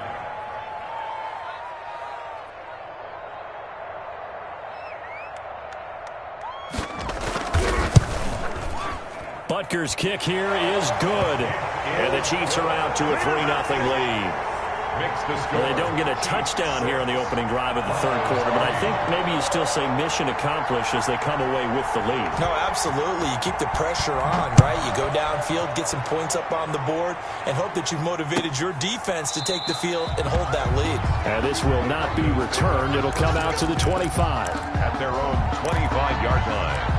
Butker's kick here is good. And the Chiefs are out to a 3-0 lead. makes the score. Well, they don't get a touchdown here on the opening drive of the third quarter, but I think maybe you still say mission accomplished as they come away with the lead. No, absolutely. You keep the pressure on, right? You go downfield, get some points up on the board, and hope that you've motivated your defense to take the field and hold that lead. And this will not be returned. It'll come out to the 25. At their own 25-yard line.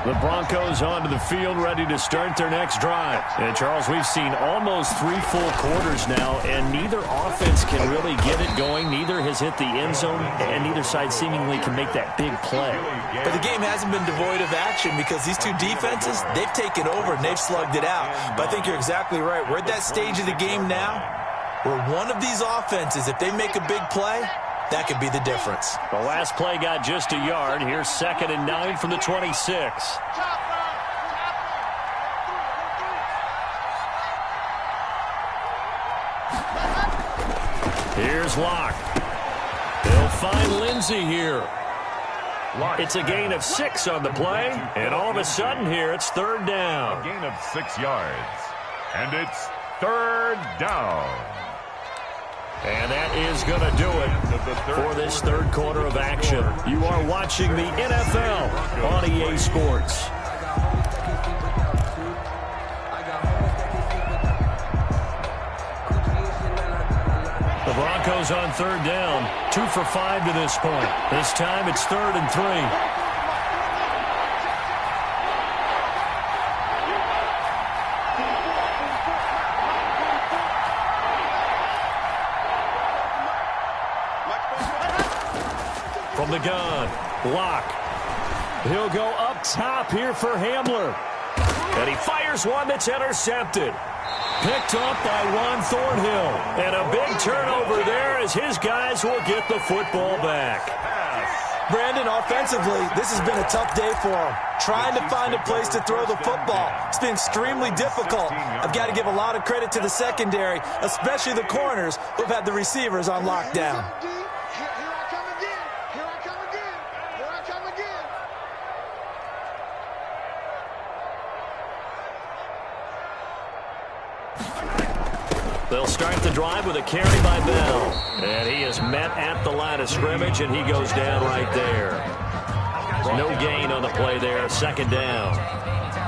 The Broncos onto the field, ready to start their next drive. And, Charles, we've seen almost 3 full quarters now, and neither offense can really get it going. Neither has hit the end zone, and neither side seemingly can make that big play. But the game hasn't been devoid of action because these two defenses, they've taken over and they've slugged it out. But I think you're exactly right. We're at that stage of the game now where one of these offenses, if they make a big play, that could be the difference. The last play got just a yard. Here's 2nd and 9 from the 26. Here's Locke. They'll find Lindsey here. It's a gain of 6 on the play, and all of a sudden here it's 3rd down. A gain of 6 yards, and it's 3rd down. And that is going to do it for this third quarter of action. You are watching the NFL on EA Sports. The Broncos on 3rd down, 2 for 5 to this point. This time it's 3rd and 3. From the gun, Locke. He'll go up top here for Hamler. And he fires one that's intercepted. Picked up by Juan Thornhill. And a big turnover there as his guys will get the football back. Brandon, offensively, this has been a tough day for him. Trying to find a place to throw the football. It's been extremely difficult. I've got to give a lot of credit to the secondary, especially the corners who've had the receivers on lockdown. They'll start the drive with a carry by Bell. And he is met at the line of scrimmage, and he goes down right there. No gain on the play there, 2nd down.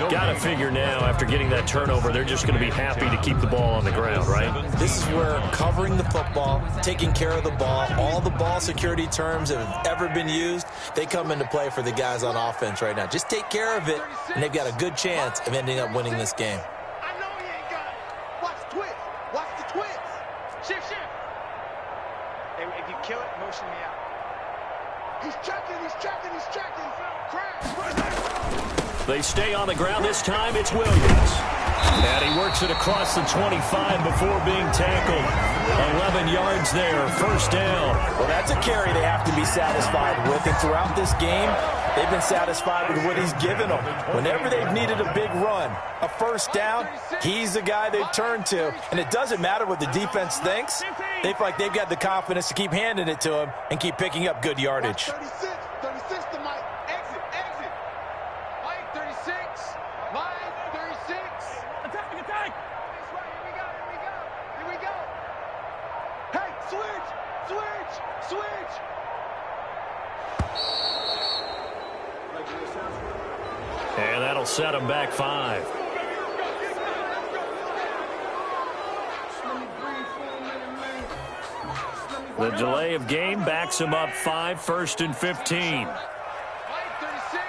Got to figure now, after getting that turnover, they're just going to be happy to keep the ball on the ground, right? This is where covering the football, taking care of the ball, all the ball security terms that have ever been used, they come into play for the guys on offense right now. Just take care of it, and they've got a good chance of ending up winning this game. If you kill it, motion me out. He's checking. They stay on the ground. This time it's Williams. And he works it across the 25 before being tackled. 11 yards there, 1st down. Well, that's a carry they have to be satisfied with. And throughout this game, they've been satisfied with what he's given them. Whenever they've needed a big run, a 1st down, he's the guy they've turned to. And it doesn't matter what the defense thinks. They feel like they've got the confidence to keep handing it to him and keep picking up good yardage. 36 to Mike. Exit. Mike, 36. Mike, 36. Attack. That's right. Here we go. Hey, switch. And that'll set them back 5. The delay of game backs them up 5, 1st and 15. Mike, 36.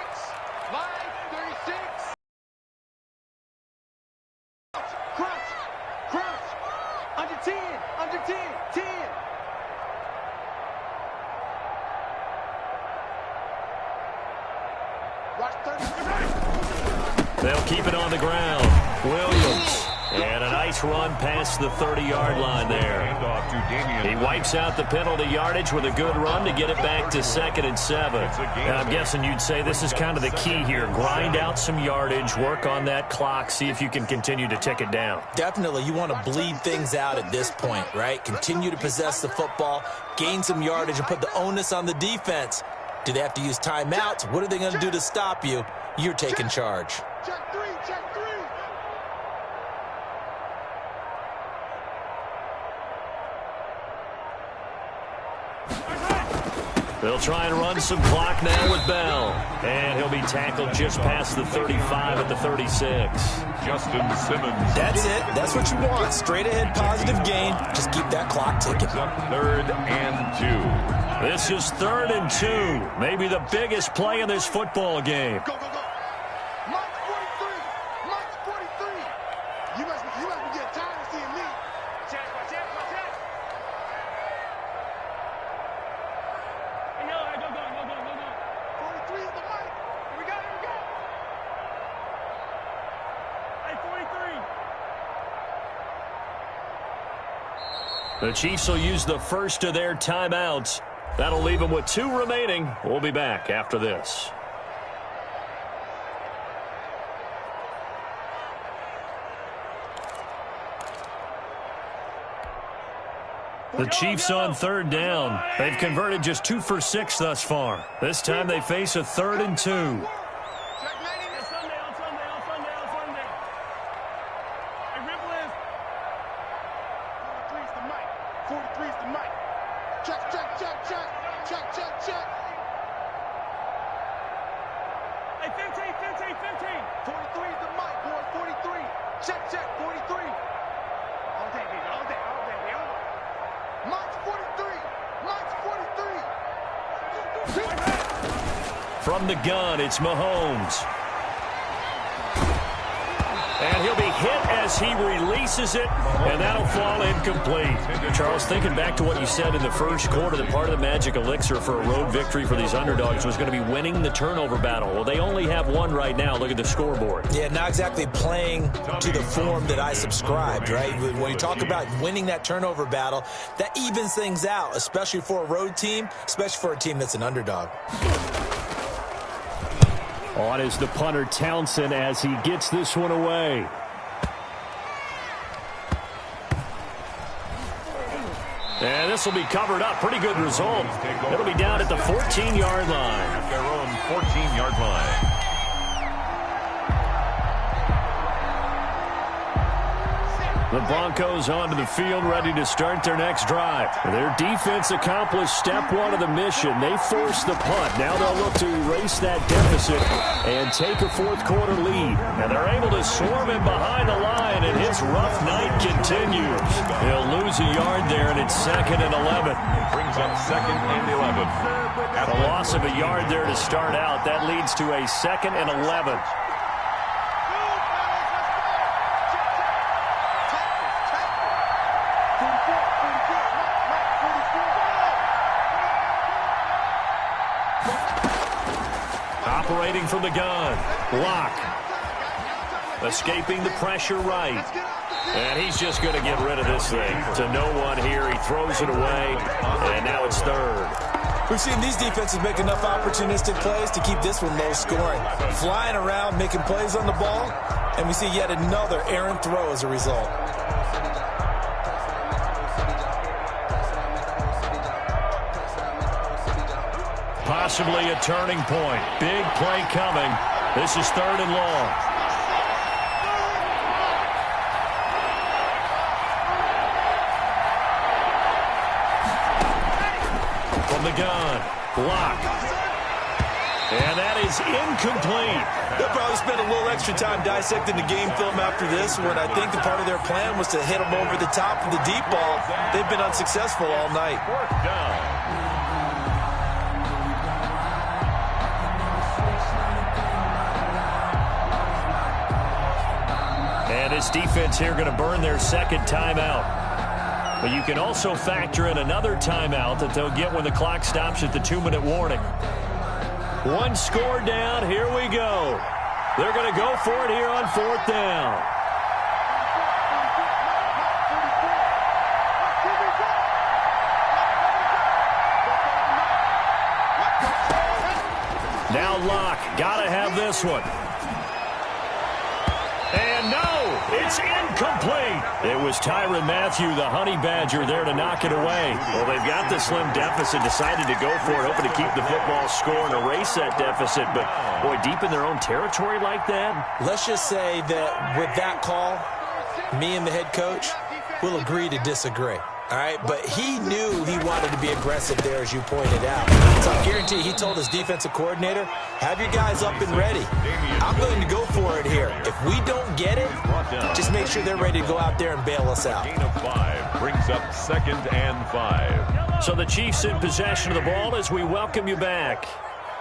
Crunch. Under 10. 10. Watch 30. They'll keep it on the ground. Williams. And a nice run past the 30-yard line there. He wipes out the penalty yardage with a good run to get it back to 2nd and 7. And I'm guessing you'd say this is kind of the key here. Grind out some yardage, work on that clock, see if you can continue to tick it down. Definitely, you want to bleed things out at this point, right? Continue to possess the football, gain some yardage, and put the onus on the defense. Do they have to use timeouts? What are they going to do to stop you? you're taking charge. Check three, check three. They'll try and run some clock now with Bell. And he'll be tackled just past the 35 at the 36. Justin Simmons. That's it. That's what you want. Straight ahead positive gain. Just keep that clock ticking. 3rd and 2. This is 3rd and 2. Maybe the biggest play in this football game. Go, go, go. Mark 43. Mark 43. You must be getting tired of seeing me. Check. Go. 43 is the mic. Here we go. Hey, 43. The Chiefs will use the first of their timeouts. That'll leave them with 2 remaining. We'll be back after this. The Chiefs on 3rd down. They've converted just 2 for 6 thus far. This time they face a 3rd and 2. Check 90. On Sunday. Hey, Ripple is. 43 is the mic. 43 is the mic. Check. Hey, 15. 43 is the mic, boys. 43. Check. 43. All day, baby. All day. March 43. March 43. From the gun, it's Mahomes. And he'll be hit as he releases it, and that'll fall incomplete. Charles, thinking back to what you said in the first quarter, that part of the magic elixir for a road victory for these underdogs was going to be winning the turnover battle. Well, they only have 1 right now. Look at the scoreboard. Yeah, not exactly playing to the form that I subscribed, right? When you talk about winning that turnover battle, that evens things out, especially for a road team, especially for a team that's an underdog. On is the punter, Townsend, as he gets this one away. And this will be covered up. Pretty good result. It'll be down at the 14-yard line. At their own 14-yard line. The Broncos onto the field, ready to start their next drive. Their defense accomplished step 1 of the mission. They forced the punt. Now they'll look to erase that deficit and take a 4th quarter lead. And they're able to swarm him behind the line, and his rough night continues. They'll lose a yard there, and it's 2nd and 11. Brings up 2nd and 11. A loss of a yard there to start out. That leads to a 2nd and 11. Operating from the gun. Lock. Escaping the pressure right. And he's just going to get rid of this thing. To no one here. He throws it away. And now it's 3rd. We've seen these defenses make enough opportunistic plays to keep this one low scoring. Flying around, making plays on the ball. And we see yet another errant throw as a result. Possibly a turning point. Big play coming. This is 3rd and long. From the gun. Block. And that is incomplete. They'll probably spend a little extra time dissecting the game film after this one. I think the part of their plan was to hit them over the top of the deep ball. They've been unsuccessful all night. 4th down. And this defense here going to burn their 2nd timeout. But you can also factor in another timeout that they'll get when the clock stops at the 2-minute warning. 1 score down. Here we go. They're going to go for it here on 4th down. Now Locke. Got to have this one. And no, it's incomplete. complete. It was Tyrann Mathieu, the Honey Badger, there to knock it away. Well, they've got the slim deficit, decided to go for it, hoping to keep the football score and erase that deficit. But, boy, deep in their own territory like that. Let's just say that with that call, me and the head coach will agree to disagree. All right, but he knew he wanted to be aggressive there, as you pointed out. So I guarantee he told his defensive coordinator, have your guys up and ready. I'm going to go for it here. If we don't get it, just make sure they're ready to go out there and bail us out. Gain of 5 brings up 2nd and 5. So the Chiefs in possession of the ball as we welcome you back.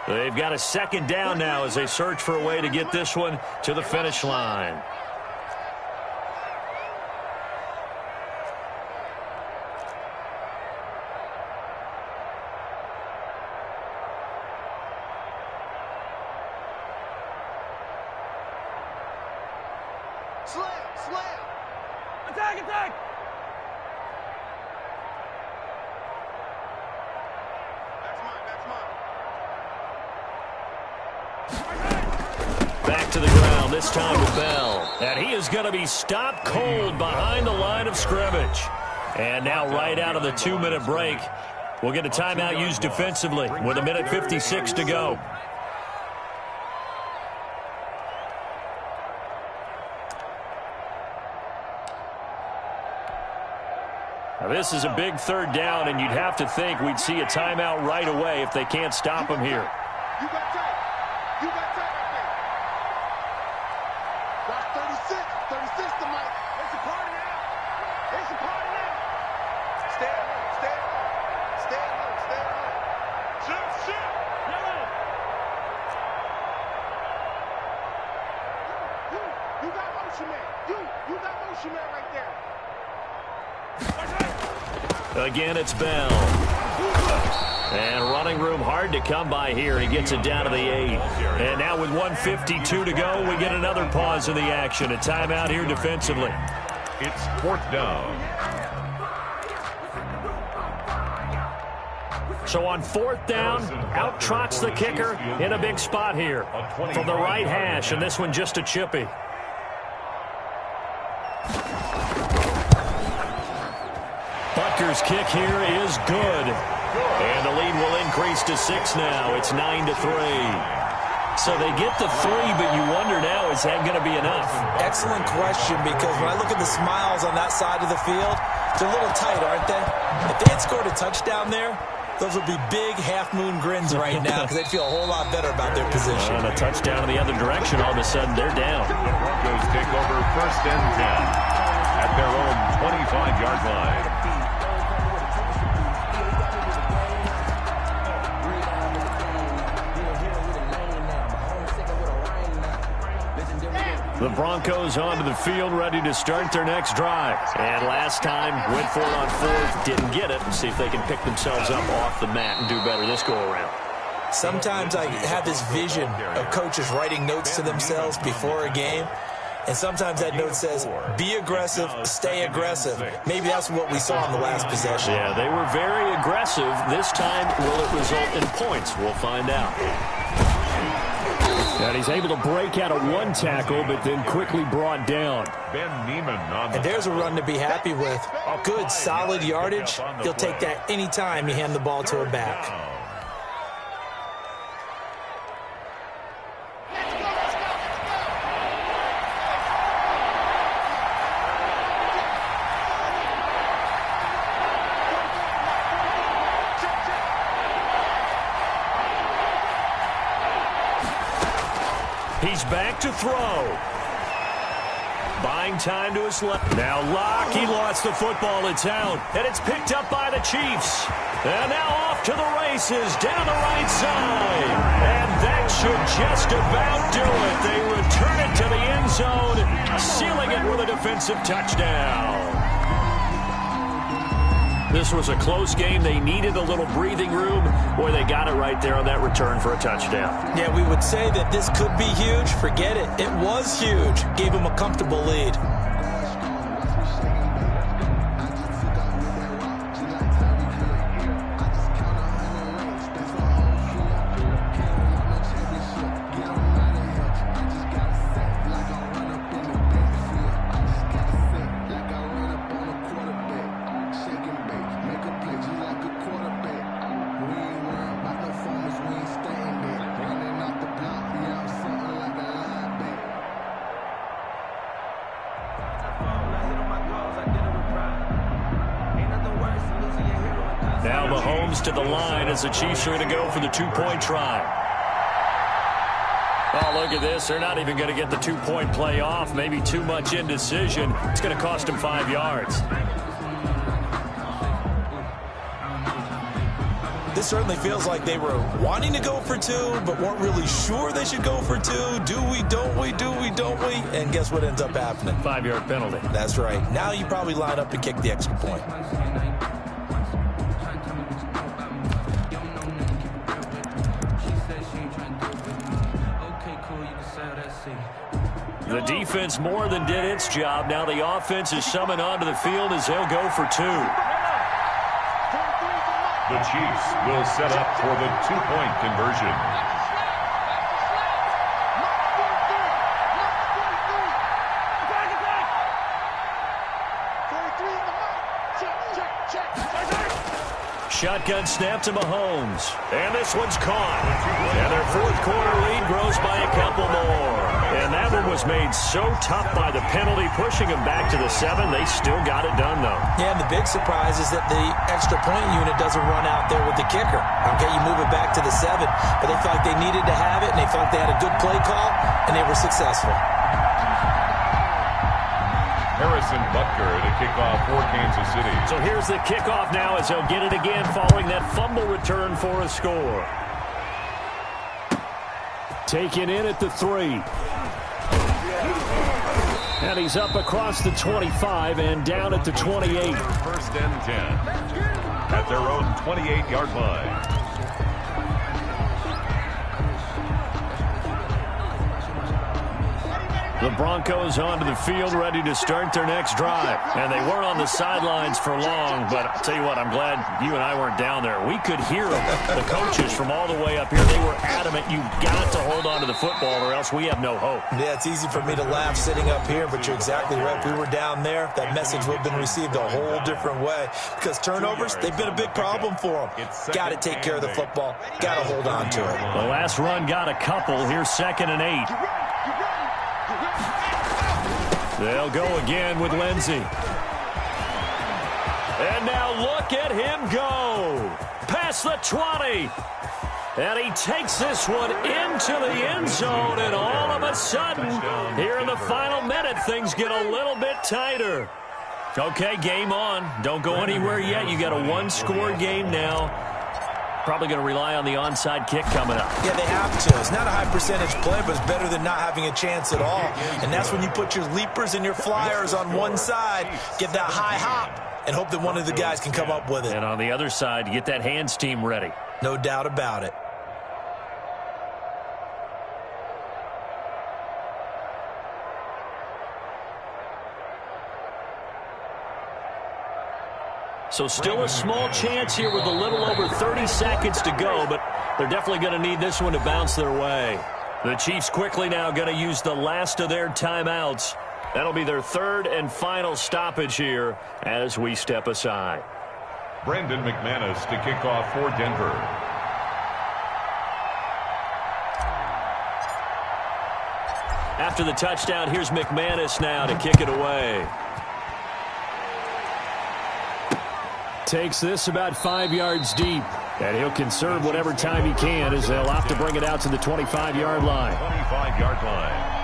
They've got a 2nd down now as they search for a way to get this one to the finish line. Slam! Attack! That's mine. Back to the ground, this time with Bell. And he is going to be stopped cold behind the line of scrimmage. And now right out of the 2-minute break, we'll get a timeout used defensively with 1:56 to go. Now, this is a big 3rd down, and you'd have to think we'd see a timeout right away if they can't stop him here. You got tight. right there. Watch 36 to Mike. It's a party now. Stay at home. Shoot. You got motion man. You got motion man right there. Again, it's Bell. And running room hard to come by here. He gets it down to the 8. And now with 1:52 to go, we get another pause in the action. A timeout here defensively. It's 4th down. So on 4th down, out trots the kicker in a big spot here. From the right hash, and this one just a chippy. Butker's kick here is good. And the lead will increase to 6 now. It's 9-3. So they get the 3, but you wonder now, is that going to be enough? Excellent question, because when I look at the smiles on that side of the field, they're a little tight, aren't they? If they had scored a touchdown there, those would be big half-moon grins right now because they'd feel a whole lot better about their position. And a touchdown in the other direction, all of a sudden they're down. The Broncos take over 1st and 10 at their own 25-yard line. The Broncos onto the field, ready to start their next drive. And last time, went for it on 4th, didn't get it. See if they can pick themselves up off the mat and do better this go-around. Sometimes I have this vision of coaches writing notes to themselves before a game. And sometimes that note says, be aggressive, stay aggressive. Maybe that's what we saw in the last possession. Yeah, they were very aggressive. This time, will it result in points? We'll find out. And he's able to break out of one tackle, but then quickly brought down. Ben Neiman on And there's a run to be happy with. Good, solid yardage. He'll take that anytime you hand the ball to a back. He's back to throw. Buying time to his left. Now Locke, he lost the football. It's out. And it's picked up by the Chiefs. And now off to the races down the right side. And that should just about do it. They return it to the end zone, sealing it with a defensive touchdown. This was a close game. They needed a little breathing room. Boy, they got it right there on that return for a touchdown. Yeah, we would say that this could be huge. Forget it. It was huge. Gave them a comfortable lead. Now Mahomes to the line as the Chiefs are going to go for the two-point try. Oh, look at this. They're not even going to get the two-point play off. Maybe too much indecision. It's going to cost them 5 yards. This certainly feels like they were wanting to go for two, but weren't really sure they should go for two. Do we, don't we, do we, don't we? And guess what ends up happening? 5-yard penalty. That's right. Now you probably line up and kick the extra point. The defense more than did its job. Now the offense is summoned onto the field as they'll go for two. The Chiefs will set up for the two-point conversion. Shotgun snap to Mahomes. And this one's caught. And their fourth quarter lead grows by a couple more. And that one was made so tough by the penalty, pushing them back to the 7. They still got it done, though. Yeah, and the big surprise is that the extra point unit doesn't run out there with the kicker. Okay, you move it back to the 7, but they felt like they needed to have it, and they felt like they had a good play call, and they were successful. Harrison Butker to kick off for Kansas City. So here's the kickoff now as they'll get it again following that fumble return for a score. Taken in at the 3. And he's up across the 25 and down at the 28. First and 10 at their own 28-yard line. The Broncos onto the field ready to start their next drive. And they weren't on the sidelines for long, but I'll tell you what, I'm glad you and I weren't down there. We could hear them, the coaches from all the way up here. They were adamant, you've got to hold on to the football or else we have no hope. Yeah, it's easy for me to laugh sitting up here, but you're exactly right. If we were down there, that message would have been received a whole different way. Because turnovers, they've been a big problem for them. Got to take care of the football. Got to hold on to it. The last run got a couple. Here's 2nd and 8. They'll go again with Lindsey. And now look at him go. Past the 20. And he takes this one into the end zone. And all of a sudden, here in the final minute, things get a little bit tighter. Okay, game on. Don't go anywhere yet. You got a one-score game now. Probably going to rely on the onside kick coming up. Yeah, they have to. It's not a high percentage play, but it's better than not having a chance at all. And that's when you put your leapers and your flyers on one side, get that high hop, and hope that one of the guys can come up with it. And on the other side, get that hands team ready. No doubt about it. So still a small chance here with a little over 30 seconds to go, but they're definitely going to need this one to bounce their way. The Chiefs quickly now going to use the last of their timeouts. That'll be their third and final stoppage here as we step aside. Brandon McManus to kick off for Denver. After the touchdown, here's McManus now to kick it away. Takes this about 5 yards deep. And he'll conserve whatever time he can as they'll have to bring it out to the 25-yard line. 25-yard line.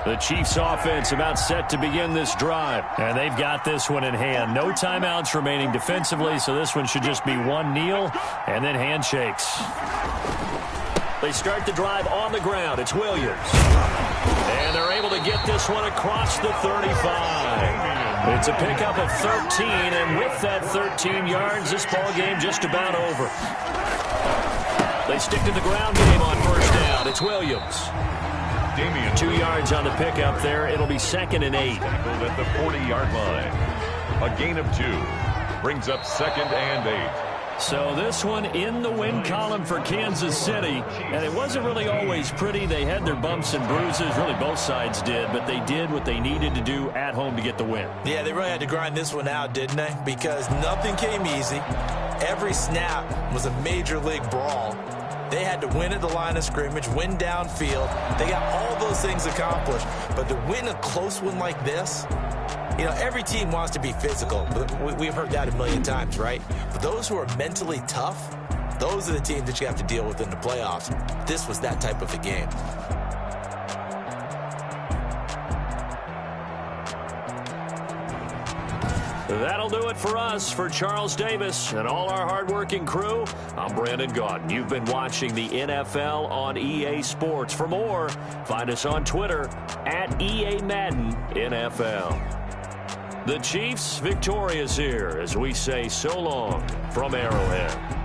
The Chiefs offense about set to begin this drive. And they've got this one in hand. No timeouts remaining defensively, so this one should just be one kneel and then handshakes. They start the drive on the ground. It's Williams. And they're able to get this one across the 35. It's a pickup of 13, and with that 13 yards, this ball game just about over. They stick to the ground game on first down. It's Williams. 2 yards on the pickup there. It'll be 2nd and 8. At the 40-yard line. A gain of 2 brings up 2nd and 8. So this one in the win column for Kansas City, and it wasn't really always pretty. They had their bumps and bruises, really both sides did, but they did what they needed to do at home to get the win. Yeah, they really had to grind this one out, didn't they? Because nothing came easy. Every snap was a major league brawl. They had to win at the line of scrimmage, win downfield. They got all those things accomplished, but to win a close one like this, you know, every team wants to be physical. We've heard that a million times, right? But those who are mentally tough, those are the teams that you have to deal with in the playoffs. This was that type of a game. That'll do it for us. For Charles Davis and all our hardworking crew, I'm Brandon Gaudin. You've been watching the NFL on EA Sports. For more, find us on Twitter at EA Madden NFL. The Chiefs victorious here as we say so long from Arrowhead.